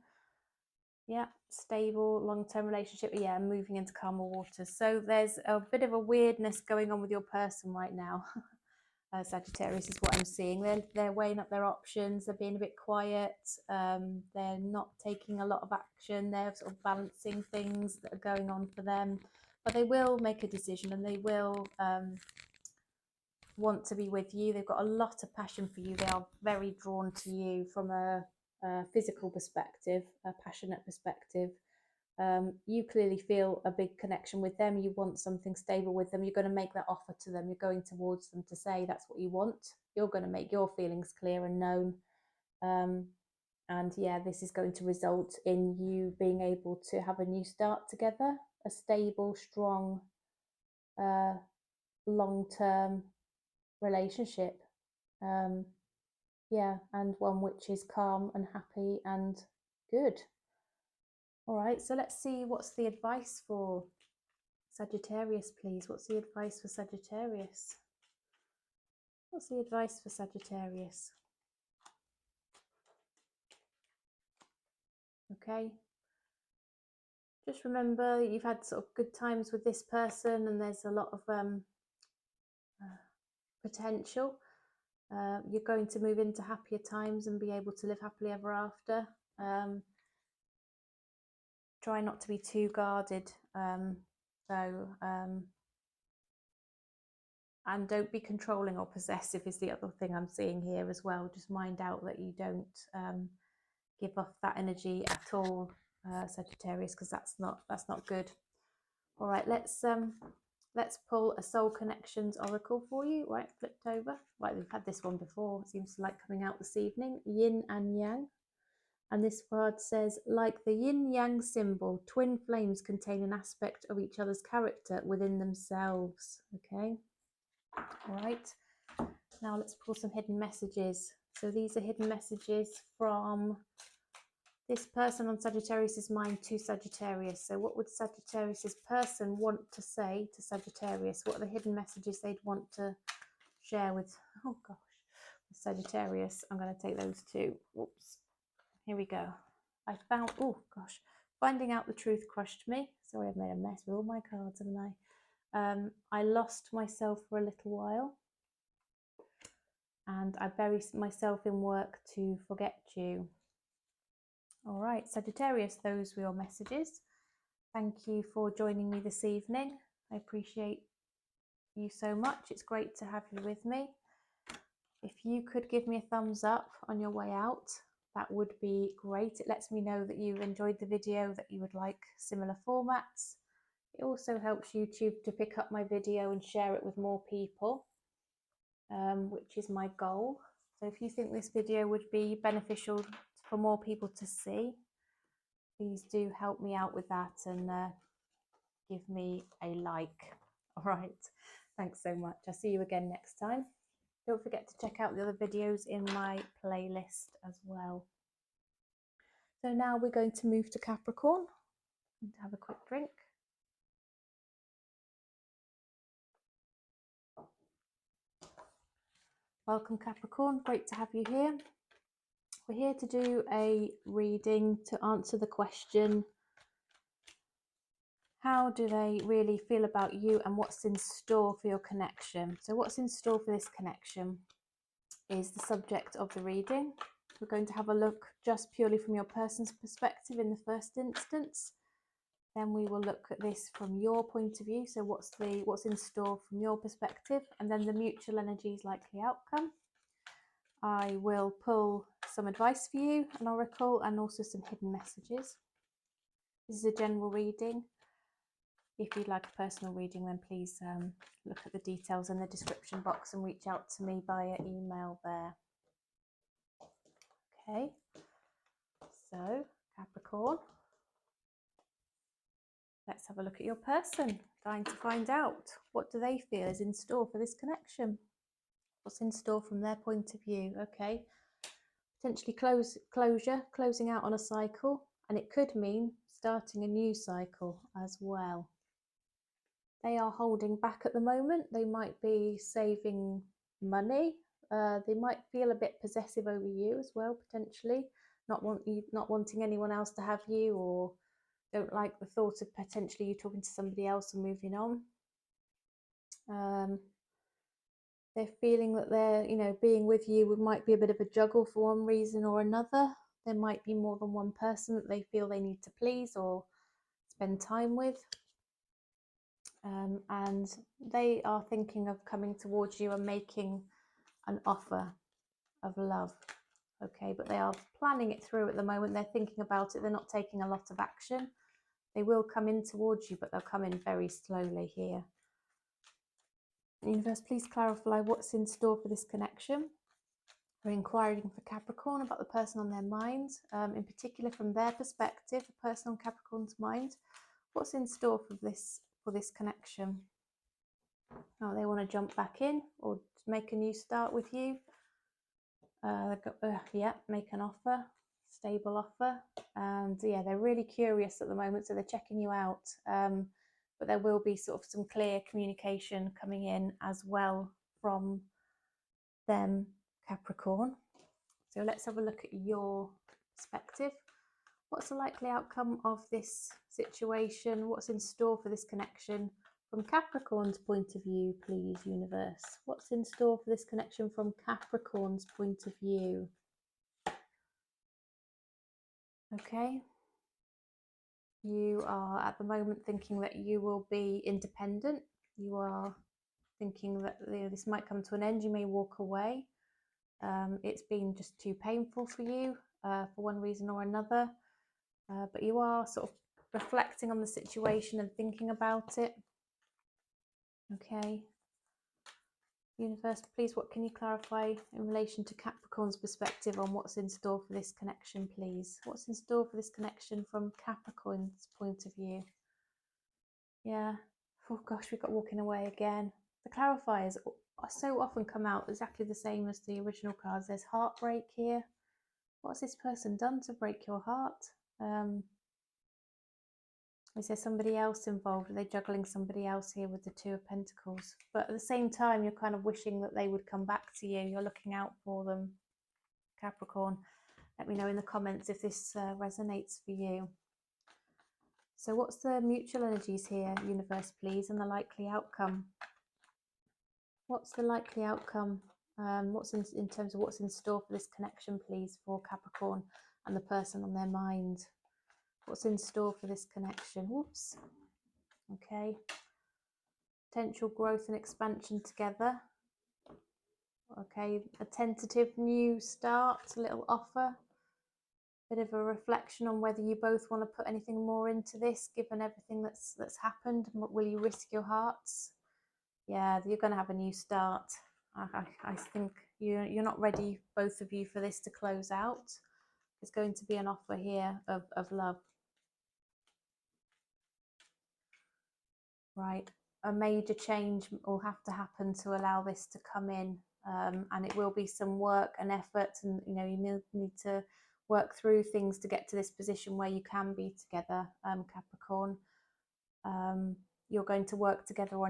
Yeah, stable, long-term relationship. Yeah, moving into calmer waters. So there's a bit of a weirdness going on with your person right now. Sagittarius is what I'm seeing. They're weighing up their options. They're being a bit quiet. They're not taking a lot of action. They're sort of balancing things that are going on for them. But they will make a decision, and they will want to be with you. They've got a lot of passion for you. They are very drawn to you from a physical perspective, a passionate perspective. You clearly feel a big connection with them. You want something stable with them. You're going to make that offer to them. You're going towards them to say that's what you want. You're going to make your feelings clear and known. And yeah, this is going to result in you being able to have a new start together, a stable, strong, long-term relationship. Yeah, and one which is calm and happy and good. All right, so let's see what's the advice for Sagittarius, please. What's the advice for Sagittarius? What's the advice for Sagittarius? Okay, just remember you've had sort of good times with this person, and there's a lot of potential. You're going to move into happier times and be able to live happily ever after. Try not to be too guarded, and don't be controlling or possessive is the other thing I'm seeing here as well. Just mind out that you don't give off that energy at all, Sagittarius, because that's not good. All right, let's pull a soul connections oracle for you. Right, flipped over. Right, we've had this one before. It seems to like coming out this evening. Yin and Yang. And this card says, like the yin-yang symbol, twin flames contain an aspect of each other's character within themselves. Okay. All right. Now let's pull some hidden messages. So these are hidden messages from this person on Sagittarius's mind to Sagittarius. So what would Sagittarius's person want to say to Sagittarius? What are the hidden messages they'd want to share with, oh gosh, with Sagittarius? I'm going to take those two. Whoops. Here we go. I found, oh gosh, finding out the truth crushed me. Sorry, I've made a mess with all my cards, haven't I? I lost myself for a little while, and I bury myself in work to forget you. All right, Sagittarius, those were your messages. Thank you for joining me this evening. I appreciate you so much. It's great to have you with me. If you could give me a thumbs up on your way out, that would be great. It lets me know that you enjoyed the video, that you would like similar formats. It also helps YouTube to pick up my video and share it with more people, which is my goal. So if you think this video would be beneficial for more people to see, please do help me out with that and give me a like. All right, thanks so much. I'll see you again next time. Don't forget to check out the other videos in my playlist as well. So now we're going to move to Capricorn and have a quick drink. Welcome Capricorn, great to have you here. We're here to do a reading to answer the question, how do they really feel about you and what's in store for your connection? So what's in store for this connection is the subject of the reading. We're going to have a look just purely from your person's perspective in the first instance. Then we will look at this from your point of view. So what's in store from your perspective, and then the mutual energies likely outcome. I will pull some advice for you, an oracle, and also some hidden messages. This is a general reading. If you'd like a personal reading, then please look at the details in the description box and reach out to me via email there. Okay, so Capricorn, let's have a look at your person. Trying to find out, what do they feel is in store for this connection? What's in store from their point of view? Okay, potentially closing out on a cycle, and it could mean starting a new cycle as well. They are holding back at the moment. They might be saving money. They might feel a bit possessive over you as well, potentially not wanting anyone else to have you, or don't like the thought of potentially you talking to somebody else and moving on. They're feeling that they're, being with you might be a bit of a juggle for one reason or another. There might be more than one person that they feel they need to please or spend time with. And they are thinking of coming towards you and making an offer of love. Okay, but they are planning it through at the moment. They're thinking about it. They're not taking a lot of action. They will come in towards you, but they'll come in very slowly here. Universe, please clarify what's in store for this connection. We're inquiring for Capricorn about the person on their mind, in particular from their perspective, the person on Capricorn's mind. What's in store for this connection? Oh, they want to jump back in or make a new start with you. Yeah, make an offer, stable offer, and yeah, they're really curious at the moment, so they're checking you out. But there will be sort of some clear communication coming in as well from them, Capricorn. So let's have a look at your perspective. What's the likely outcome of this situation? What's in store for this connection from Capricorn's point of view, please, universe? What's in store for this connection from Capricorn's point of view? Okay. You are at the moment thinking that you will be independent. You are thinking that this might come to an end. You may walk away. It's been just too painful for you for one reason or another. But you are sort of reflecting on the situation and thinking about it. Okay. Universe, please, what can you clarify in relation to Capricorn's perspective on what's in store for this connection, please? What's in store for this connection from Capricorn's point of view? Yeah. Oh gosh, we've got walking away again. The clarifiers so often come out exactly the same as the original cards. There's heartbreak here. What's this person done to break your heart? Is there somebody else involved? Are they juggling somebody else here with the Two of Pentacles? But at the same time, you're kind of wishing that they would come back to you. You're looking out for them, Capricorn. Let me know in the comments if this resonates for you. So what's the mutual energies here, universe, please, and the likely outcome? What's the likely outcome? What's in terms of what's in store for this connection, please, for Capricorn and the person on their mind? What's in store for this connection? Whoops. Okay. Potential growth and expansion together. Okay. A tentative new start, a little offer. Bit of a reflection on whether you both want to put anything more into this, given everything that's happened. Will you risk your hearts? Yeah, you're going to have a new start. I think you're not ready, both of you, for this to close out. There's going to be an offer here of love. Right, a major change will have to happen to allow this to come in, and it will be some work and effort, and you need to work through things to get to this position where you can be together, Capricorn. You're going to work together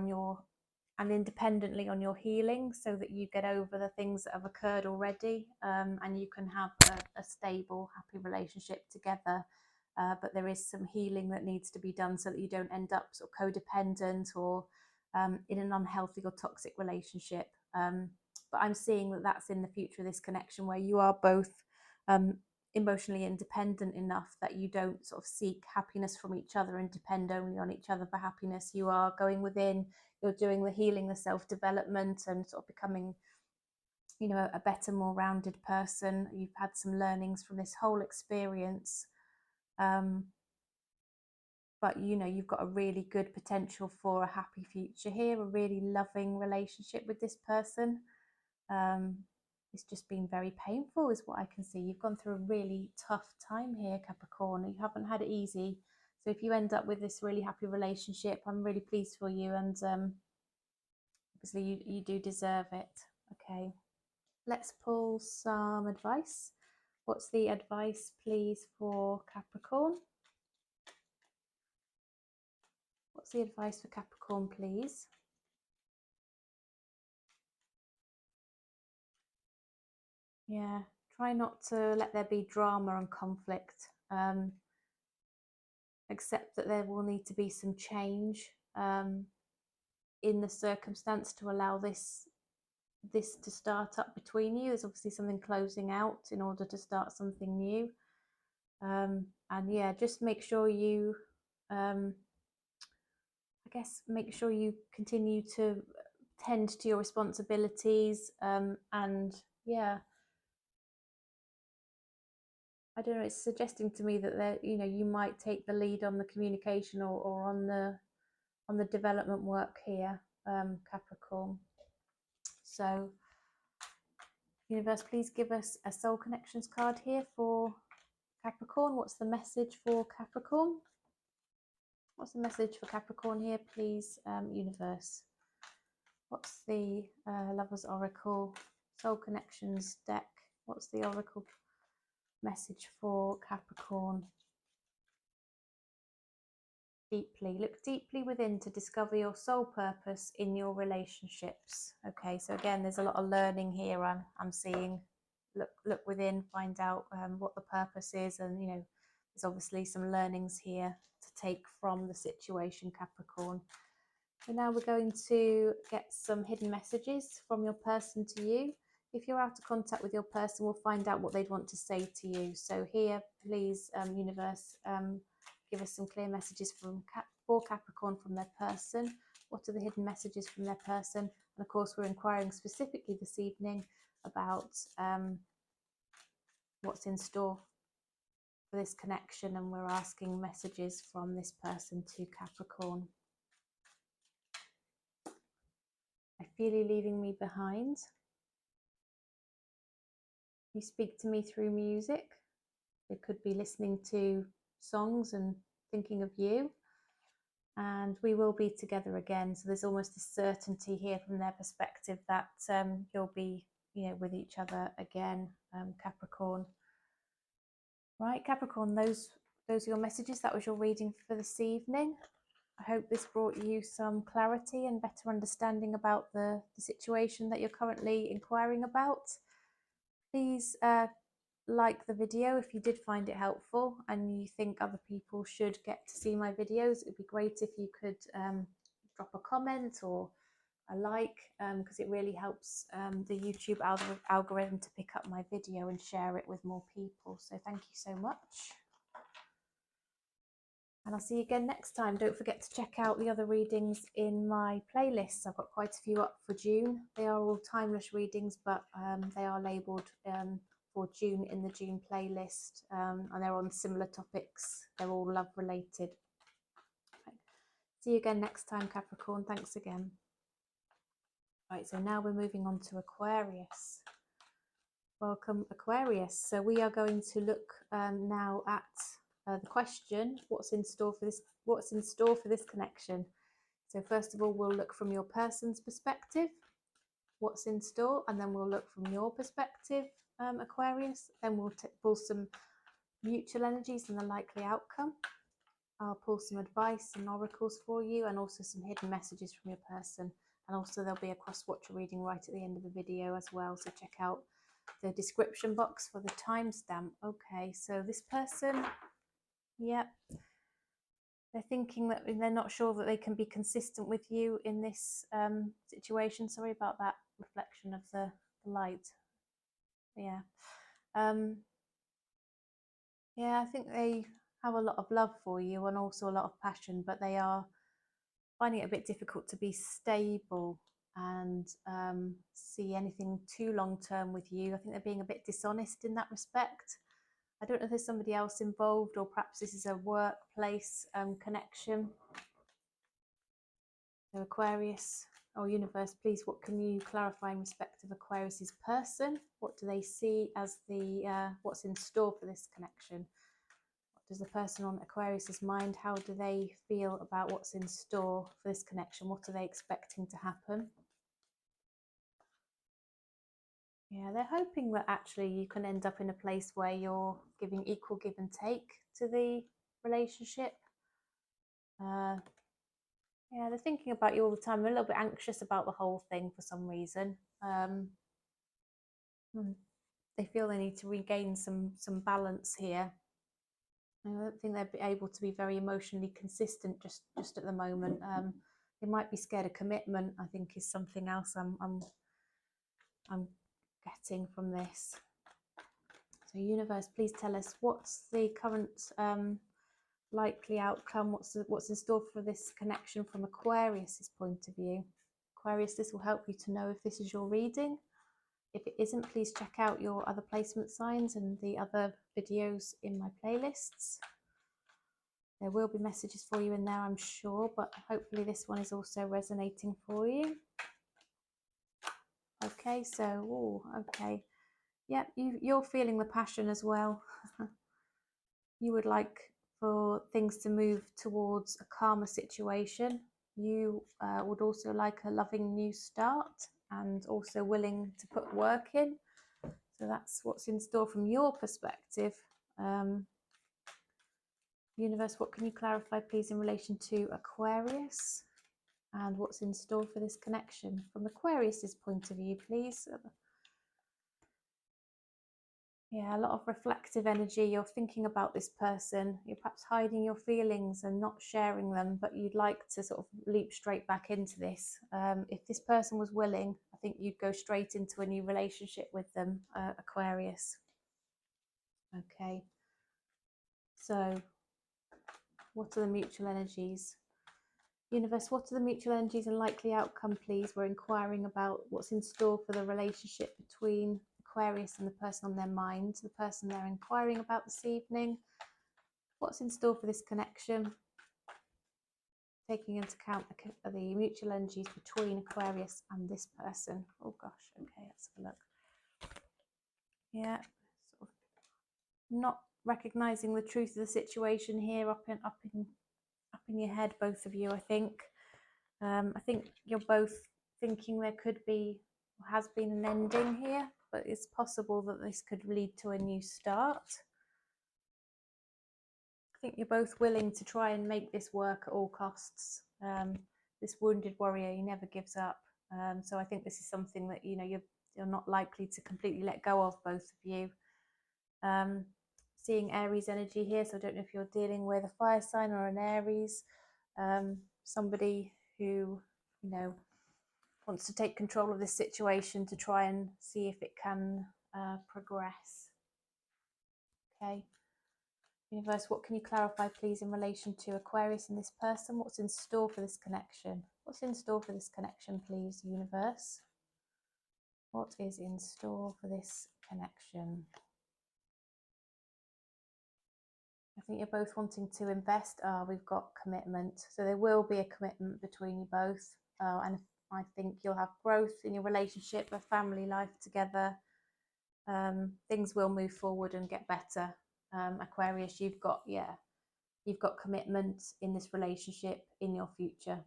and independently on your healing, so that you get over the things that have occurred already, and you can have a stable, happy relationship together. But there is some healing that needs to be done so that you don't end up sort of codependent or in an unhealthy or toxic relationship. But I'm seeing that that's in the future of this connection, where you are both emotionally independent enough that you don't sort of seek happiness from each other and depend only on each other for happiness. You are going within, you're doing the healing, the self-development, and sort of becoming a better, more rounded person. You've had some learnings from this whole experience. But you've got a really good potential for a happy future here, a really loving relationship with this person. It's just been very painful is what I can see. You've gone through a really tough time here, Capricorn. You haven't had it easy. So if you end up with this really happy relationship, I'm really pleased for you, and obviously you do deserve it. Okay, let's pull some advice. What's the advice, please, for Capricorn? What's the advice for Capricorn, please? Yeah, try not to let there be drama and conflict. Accept that there will need to be some change in the circumstance to allow this to start up between you. There's obviously something closing out in order to start something new. And yeah, just make sure you make sure you continue to tend to your responsibilities, and yeah, I don't know, it's suggesting to me that you might take the lead on the communication or on the development work here, Capricorn. So universe, please give us a soul connections card here for Capricorn. What's the message for Capricorn? What's the message for Capricorn here, please, universe? What's the Lovers Oracle Soul Connections deck? What's the Oracle message for Capricorn? Look deeply within to discover your soul purpose in your relationships. Okay, so again, there's a lot of learning here. I'm seeing. Look within, find out what the purpose is, and there's obviously some learnings here to take from the situation, Capricorn. So now we're going to get some hidden messages from your person to you. If you're out of contact with your person, we'll find out what they'd want to say to you. So here, please, universe, give us some clear messages for Capricorn from their person. What are the hidden messages from their person? And of course, we're inquiring specifically this evening about what's in store for this connection, and we're asking messages from this person to Capricorn. I feel you leaving me behind. You speak to me through music. It could be listening to songs and thinking of you. And we will be together again. So there's almost a certainty here from their perspective that you'll be, with each other again, Capricorn. Right, Capricorn, those are your messages. That was your reading for this evening. I hope this brought you some clarity and better understanding about the situation that you're currently inquiring about. Please like the video if you did find it helpful and you think other people should get to see my videos. It would be great if you could drop a comment or a like, because it really helps the YouTube algorithm to pick up my video and share it with more people. So thank you so much. And I'll see you again next time. Don't forget to check out the other readings in my playlists. I've got quite a few up for June. They are all timeless readings, but they are labelled for June in the June playlist, and they're on similar topics. They're all love related. Okay. See you again next time, Capricorn. Thanks again. Right, so now we're moving on to Aquarius. Welcome, Aquarius. So we are going to look now at the question, what's in store for this connection. So first of all, we'll look from your person's perspective, what's in store, and then we'll look from your perspective, Aquarius. Then we'll pull some mutual energies and the likely outcome. I'll pull some advice and oracles for you, and also some hidden messages from your person. And also there'll be a cross-watcher reading right at the end of the video as well, so check out the description box for the timestamp. Okay, so this person, yep, they're thinking that they're not sure that they can be consistent with you in this situation. Sorry about that reflection of the light. Yeah. Yeah, I think they have a lot of love for you and also a lot of passion, but they are finding it a bit difficult to be stable and see anything too long term with you. I think they're being a bit dishonest in that respect. I don't know if there's somebody else involved, or perhaps this is a workplace connection. So Aquarius, or universe, please, what can you clarify in respect of Aquarius's person? What do they see as the what's in store for this connection? What does the person on Aquarius's mind, how do they feel about what's in store for this connection? What are they expecting to happen? Yeah, they're hoping that actually you can end up in a place where you're giving equal give and take to the relationship. Yeah, they're thinking about you all the time. They're a little bit anxious about the whole thing for some reason. They feel they need to regain some balance here. I don't think they're able to be very emotionally consistent just at the moment. They might be scared of commitment, I think, is something else I'm getting from this. So universe, please tell us, what's the current likely outcome? What's in store for this connection from Aquarius's point of view? Aquarius, this will help you to know if this is your reading. If it isn't, please check out your other placement signs and the other videos in my playlists. There will be messages for you in there, I'm sure, but hopefully this one is also resonating for you. Okay, so, okay. Yep, you're feeling the passion as well. You would like for things to move towards a calmer situation. You would also like a loving new start and also willing to put work in. So that's what's in store from your perspective. Universe, what can you clarify, please, in relation to Aquarius and what's in store for this connection from Aquarius's point of view, please? Yeah, a lot of reflective energy. You're thinking about this person. You're perhaps hiding your feelings and not sharing them, but you'd like to sort of leap straight back into this. If this person was willing, I think you'd go straight into a new relationship with them, Aquarius. Okay. So, what are the mutual energies? Universe, what are the mutual energies and likely outcome, please? We're inquiring about what's in store for the relationship between Aquarius and the person on their mind, the person they're inquiring about this evening. What's in store for this connection? Taking into account the mutual energies between Aquarius and this person. Oh gosh, okay, let's have a look. Yeah, sort of not recognizing the truth of the situation here, up in your head, both of you, I think. I think you're both thinking there could be, or has been, an ending here, but it's possible that this could lead to a new start. I think you're both willing to try and make this work at all costs. This wounded warrior, he never gives up. So I think this is something that, you know, you're not likely to completely let go of, both of you. Seeing Aries energy here, so I don't know if you're dealing with a fire sign or an Aries, somebody who, you know, wants to take control of this situation to try and see if it can progress. Okay. Universe, what can you clarify, please, in relation to Aquarius and this person? What's in store for this connection? What's in store for this connection, please, universe? What is in store for this connection? I think you're both wanting to invest. We've got commitment. So there will be a commitment between you both. And I think you'll have growth in your relationship, a family life together. Things will move forward and get better. Aquarius, you've got commitment in this relationship, in your future,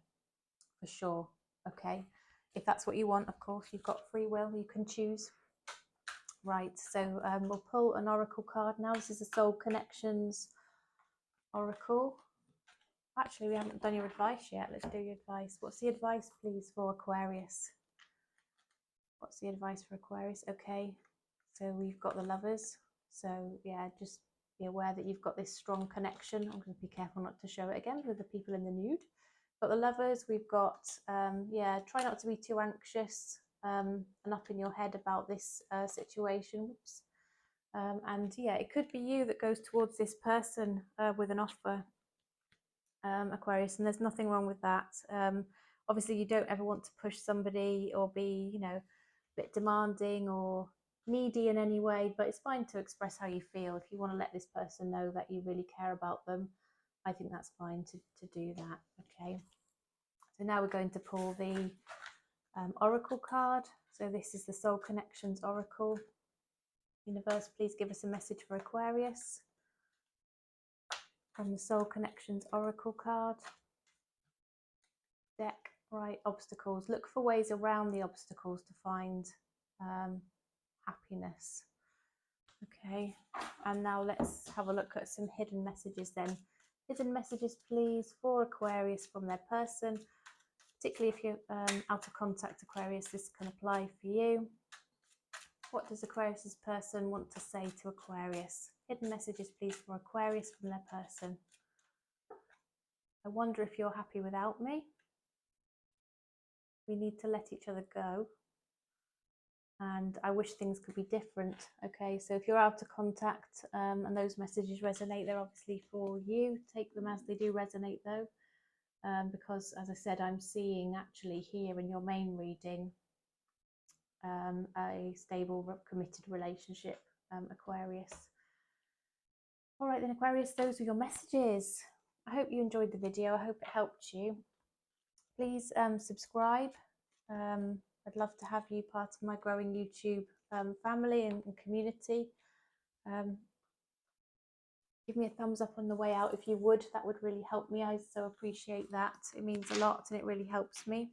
for sure. Okay, if that's what you want, of course, you've got free will, you can choose. Right, so we'll pull an oracle card now. This is the Soul Connections Oracle. Actually, we haven't done your advice yet. Let's do your advice. What's the advice, please, for Aquarius? What's the advice for Aquarius? Okay, so we've got the Lovers. So yeah, just be aware that you've got this strong connection. I'm going to be careful not to show it again with the people in the nude. But the Lovers, we've got, yeah, try not to be too anxious and up in your head about this situation. Oops. And yeah, it could be you that goes towards this person with an offer, Aquarius, and there's nothing wrong with that. Obviously, you don't ever want to push somebody or be, you know, a bit demanding or needy in any way, but it's fine to express how you feel. If you want to let this person know that you really care about them, I think that's fine to do that. Okay, so now we're going to pull the Oracle card. So this is the Soul Connections Oracle. Universe, please give us a message for Aquarius from the Soul Connections Oracle card deck. Right, obstacles. Look for ways around the obstacles to find happiness. Okay, and now let's have a look at some hidden messages then. Hidden messages, please, for Aquarius from their person. Particularly if you're out of contact, Aquarius, this can apply for you. What does Aquarius's person want to say to Aquarius? Hidden messages, please, for Aquarius from their person. I wonder if you're happy without me. We need to let each other go. And I wish things could be different. Okay, so if you're out of contact and those messages resonate, they're obviously for you. Take them as they do resonate, though. Because, as I said, I'm seeing actually here in your main reading a stable, committed relationship, Aquarius. All right then, Aquarius, those were your messages. I hope you enjoyed the video. I hope it helped you. Please subscribe. I'd love to have you part of my growing YouTube family and community. Give me a thumbs up on the way out if you would. That would really help me. I so appreciate that. It means a lot and it really helps me.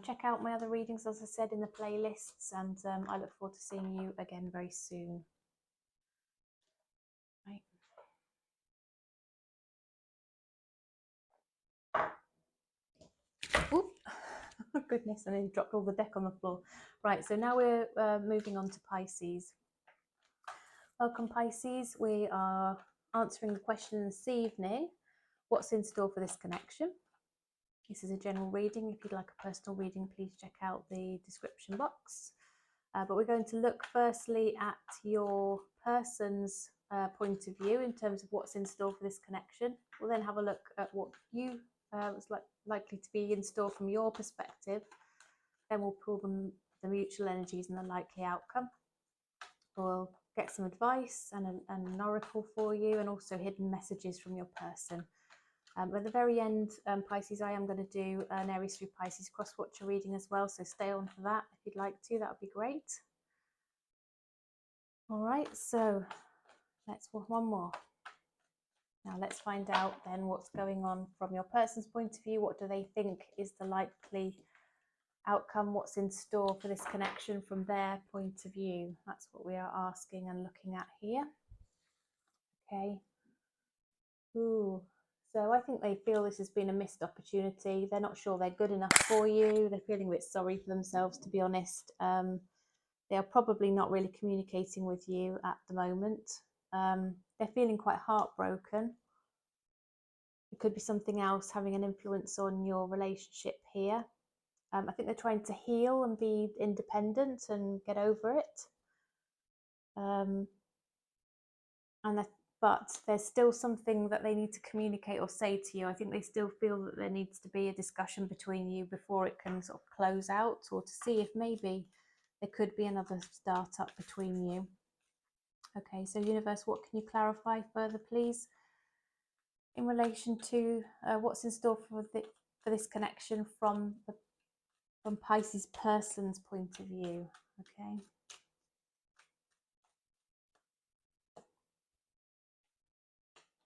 Check out my other readings, as I said, in the playlists, and I look forward to seeing you again very soon. Right. Oop. Goodness, I nearly dropped all the deck on the floor. Right, so now we're moving on to Pisces. Welcome, Pisces. We are answering the question this evening. What's in store for this connection? This is a general reading. If you'd like a personal reading, please check out the description box. But we're going to look firstly at your person's point of view in terms of what's in store for this connection. We'll then have a look at what you was likely to be in store from your perspective. Then we'll pull the mutual energies and the likely outcome. We'll get some advice and an oracle for you, and also hidden messages from your person. At the very end, Pisces, I am going to do an Aries through Pisces cross-watcher reading as well, so stay on for that if you'd like to. That would be great. All right, so let's one more. Now let's find out then what's going on from your person's point of view. What do they think is the likely outcome? What's in store for this connection from their point of view? That's what we are asking and looking at here. Okay. Ooh. So I think they feel this has been a missed opportunity. They're not sure they're good enough for you. They're feeling a bit sorry for themselves, to be honest. They are probably not really communicating with you at the moment. They're feeling quite heartbroken. It could be something else having an influence on your relationship here. I think they're trying to heal and be independent and get over it. But there's still something that they need to communicate or say to you. I think they still feel that there needs to be a discussion between you before it can sort of close out, or to see if maybe there could be another start-up between you. Okay, so universe, what can you clarify further, please, in relation to what's in store for this connection from Pisces person's point of view? Okay.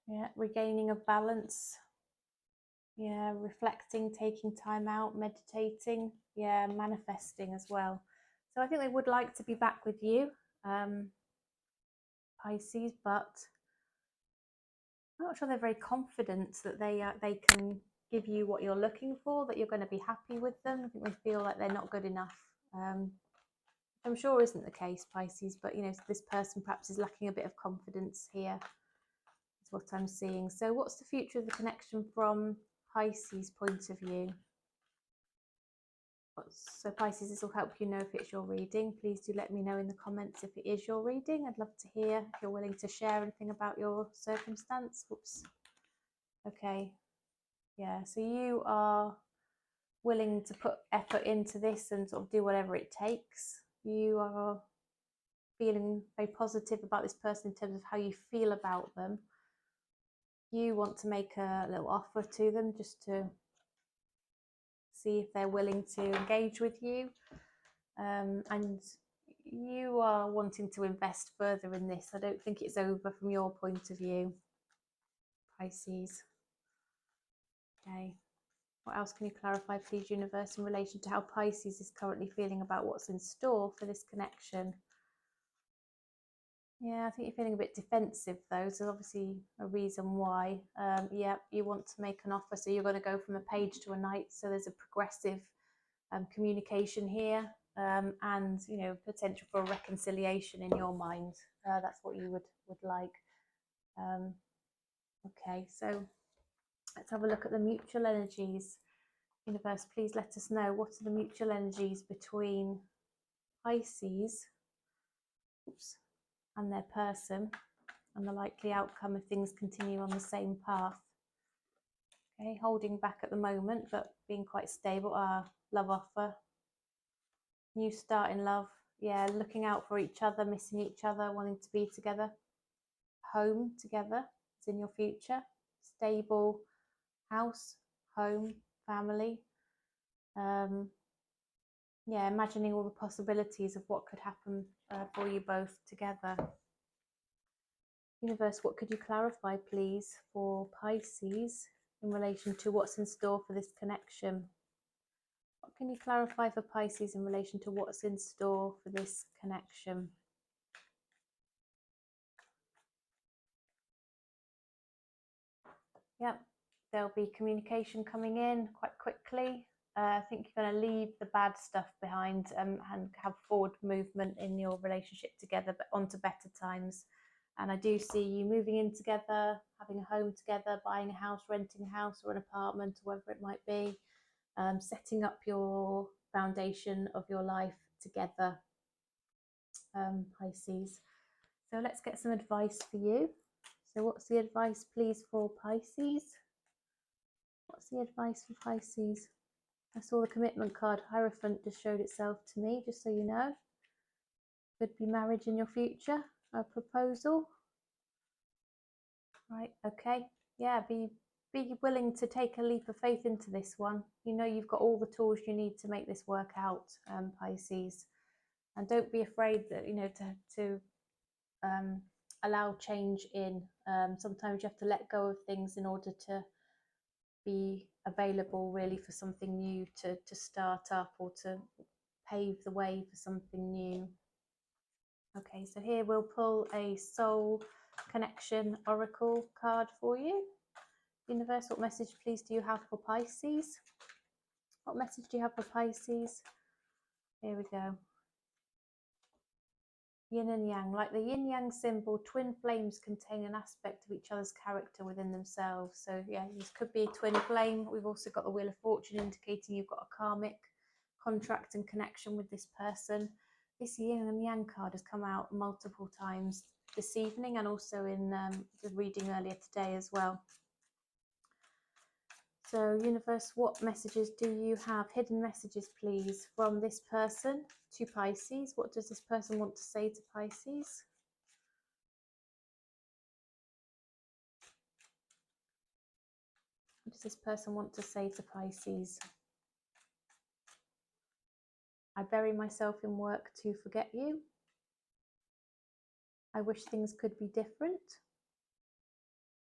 Yeah, regaining of balance. Yeah, reflecting, taking time out, meditating. Yeah, manifesting as well. So I think they would like to be back with you, Pisces, but I'm not sure they're very confident that they can give you what you're looking for, that you're going to be happy with them. I think they feel like they're not good enough. I'm sure isn't the case, Pisces, but you know, this person perhaps is lacking a bit of confidence here. Is what I'm seeing. So what's the future of the connection from Pisces' point of view? So Pisces, this will help you know if it's your reading. Please do let me know in the comments if it is your reading. I'd love to hear if you're willing to share anything about your circumstance. Whoops. Okay. Yeah, so you are willing to put effort into this and sort of do whatever it takes. You are feeling very positive about this person in terms of how you feel about them. You want to make a little offer to them just to see if they're willing to engage with you, and you are wanting to invest further in this. I don't think it's over from your point of view, Pisces. Okay, what else can you clarify, please, universe, in relation to how Pisces is currently feeling about what's in store for this connection? Yeah, I think you're feeling a bit defensive though, so obviously a reason why. Yeah, you want to make an offer, so you're going to go from a page to a knight, so there's a progressive communication here, and you know, potential for a reconciliation in your mind. That's what you would like. Okay, so let's have a look at the mutual energies. Universe, please let us know, what are the mutual energies between Pisces and their person, and the likely outcome if things continue on the same path. Okay, holding back at the moment, but being quite stable. Love offer. New start in love. Yeah, looking out for each other, missing each other, wanting to be together. Home together is in your future. Stable house, home, family. Yeah, imagining all the possibilities of what could happen for you both together. Universe, what could you clarify, please, for Pisces in relation to what's in store for this connection? What can you clarify for Pisces in relation to what's in store for this connection? Yep, there'll be communication coming in quite quickly. I think you're going to leave the bad stuff behind and have forward movement in your relationship together, but onto better times. And I do see you moving in together, having a home together, buying a house, renting a house or an apartment, or whatever it might be, setting up your foundation of your life together, Pisces. So let's get some advice for you. So what's the advice, please, for Pisces? What's the advice for Pisces? I saw the commitment card, Hierophant, just showed itself to me, just so you know. Could be marriage in your future, a proposal. Right, okay. Yeah, be willing to take a leap of faith into this one. You know you've got all the tools you need to make this work out, Pisces. And don't be afraid that, you know, to allow change in. Sometimes you have to let go of things in order to be available really for something new to start up, or to pave the way for something new. Okay, so here we'll pull a soul connection oracle card for you. Universe, what message please do you have for Pisces? What message do you have for Pisces? Here we go. Yin and yang. Like the yin yang symbol, twin flames contain an aspect of each other's character within themselves. So yeah, this could be a twin flame. We've also got the Wheel of Fortune indicating you've got a karmic contract and connection with this person. This yin and yang card has come out multiple times this evening, and also in the reading earlier today as well. So universe, what messages do you have? Hidden messages, please, from this person to Pisces. What does this person want to say to Pisces? What does this person want to say to Pisces? I bury myself in work to forget you. I wish things could be different.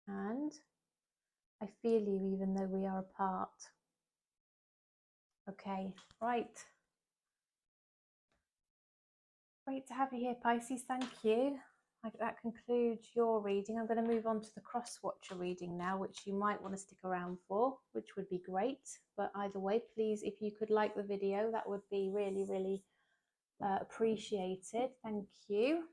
And I feel you even though we are apart. Okay, right. Great to have you here, Pisces. Thank you. That concludes your reading. I'm going to move on to the cross-watcher reading now, which you might want to stick around for, which would be great. But either way, please, if you could like the video, that would be really, really appreciated. Thank you.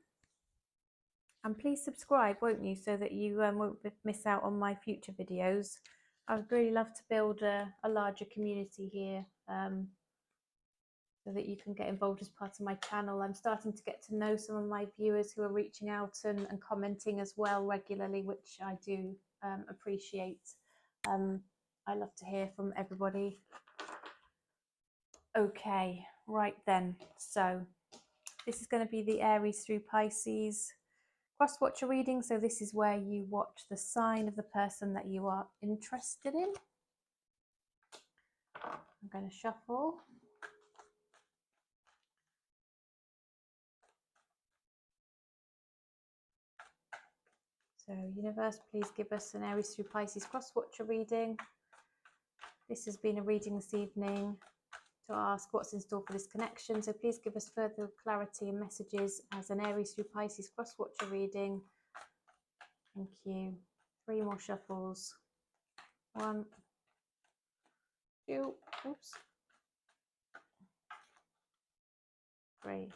And please subscribe, won't you, so that you won't miss out on my future videos. I would really love to build a larger community here, so that you can get involved as part of my channel. I'm starting to get to know some of my viewers who are reaching out and commenting as well regularly, which I do appreciate. I love to hear from everybody. Okay, right then. So this is going to be the Aries through Pisces cross-watcher reading. So this is where you watch the sign of the person that you are interested in. I'm going to shuffle. So universe, please give us an Aries through Pisces cross-watcher reading. This has been a reading this evening to ask what's in store for this connection. So please give us further clarity and messages as an Aries through Pisces cross-watcher reading. Thank you. 3 more shuffles. 1, 2, oops. 3.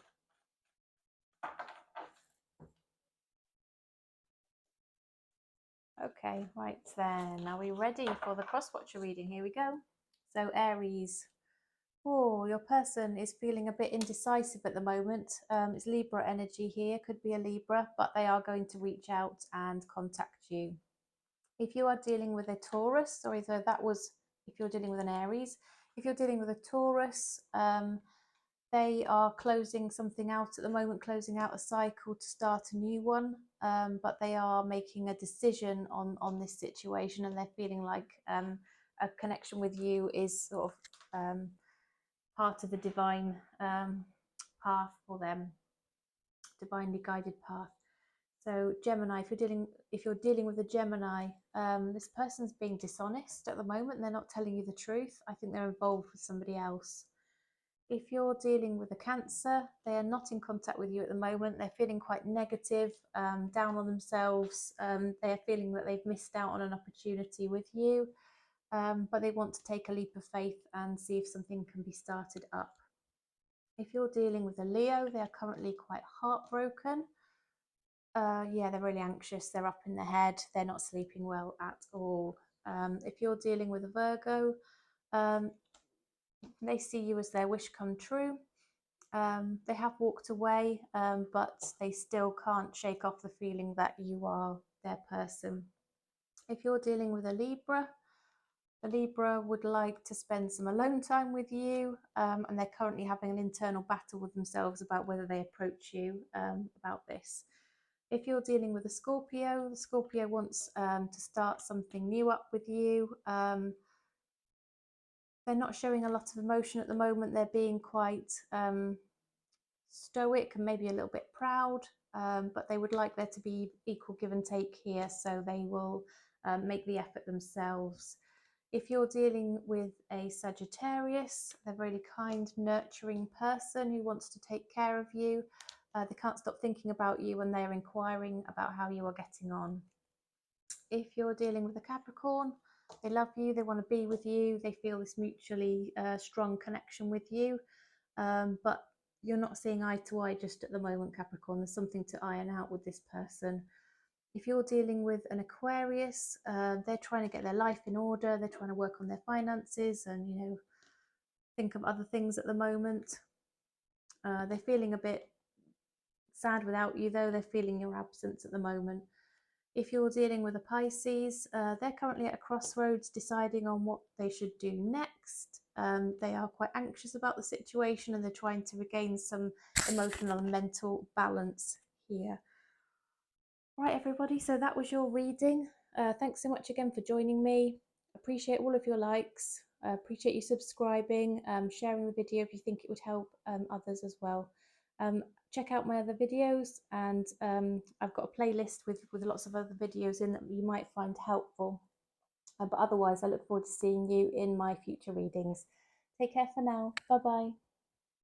Okay, right then. Are we ready for the cross-watcher reading? Here we go. So Aries. Oh, your person is feeling a bit indecisive at the moment. It's Libra energy here, could be a Libra, but they are going to reach out and contact you. If you are dealing with a Taurus, or either that was if you're dealing with an Aries, if you're dealing with a Taurus, they are closing something out at the moment, closing out a cycle to start a new one, but they are making a decision on this situation, and they're feeling like a connection with you is sort of part of the divine path for them, divinely guided path. So Gemini, if you're dealing with a Gemini, this person's being dishonest at the moment. They're not telling you the truth. I think they're involved with somebody else. If you're dealing with a Cancer, they are not in contact with you at the moment. They're feeling quite negative, down on themselves. They're feeling that they've missed out on an opportunity with you. but they want to take a leap of faith and see if something can be started up. If you're dealing with a Leo, they are currently quite heartbroken. Yeah, they're really anxious. They're up in their head. They're not sleeping well at all. If you're dealing with a Virgo, they see you as their wish come true. They have walked away, but they still can't shake off the feeling that you are their person. If you're dealing with a Libra would like to spend some alone time with you, and they're currently having an internal battle with themselves about whether they approach you about this. If you're dealing with a Scorpio, the Scorpio wants to start something new up with you. They're not showing a lot of emotion at the moment. They're being quite stoic and maybe a little bit proud, but they would like there to be equal give and take here, so they will make the effort themselves. If you're dealing with a Sagittarius, they're a really kind, nurturing person who wants to take care of you. They can't stop thinking about you and they're inquiring about how you are getting on. If you're dealing with a Capricorn, they love you, they want to be with you, they feel this mutually strong connection with you, but you're not seeing eye to eye just at the moment, Capricorn. There's something to iron out with this person. If you're dealing with an Aquarius, they're trying to get their life in order. They're trying to work on their finances and, you know, think of other things at the moment. They're feeling a bit sad without you, though. They're feeling your absence at the moment. If you're dealing with a Pisces, they're currently at a crossroads deciding on what they should do next. They are quite anxious about the situation and they're trying to regain some emotional and mental balance here. Right, everybody, so that was your reading. Thanks so much again for joining me. Appreciate all of your likes. Appreciate you subscribing, sharing the video if you think it would help others as well. Check out my other videos, and I've got a playlist with lots of other videos in that you might find helpful. But otherwise, I look forward to seeing you in my future readings. Take care for now. Bye-bye.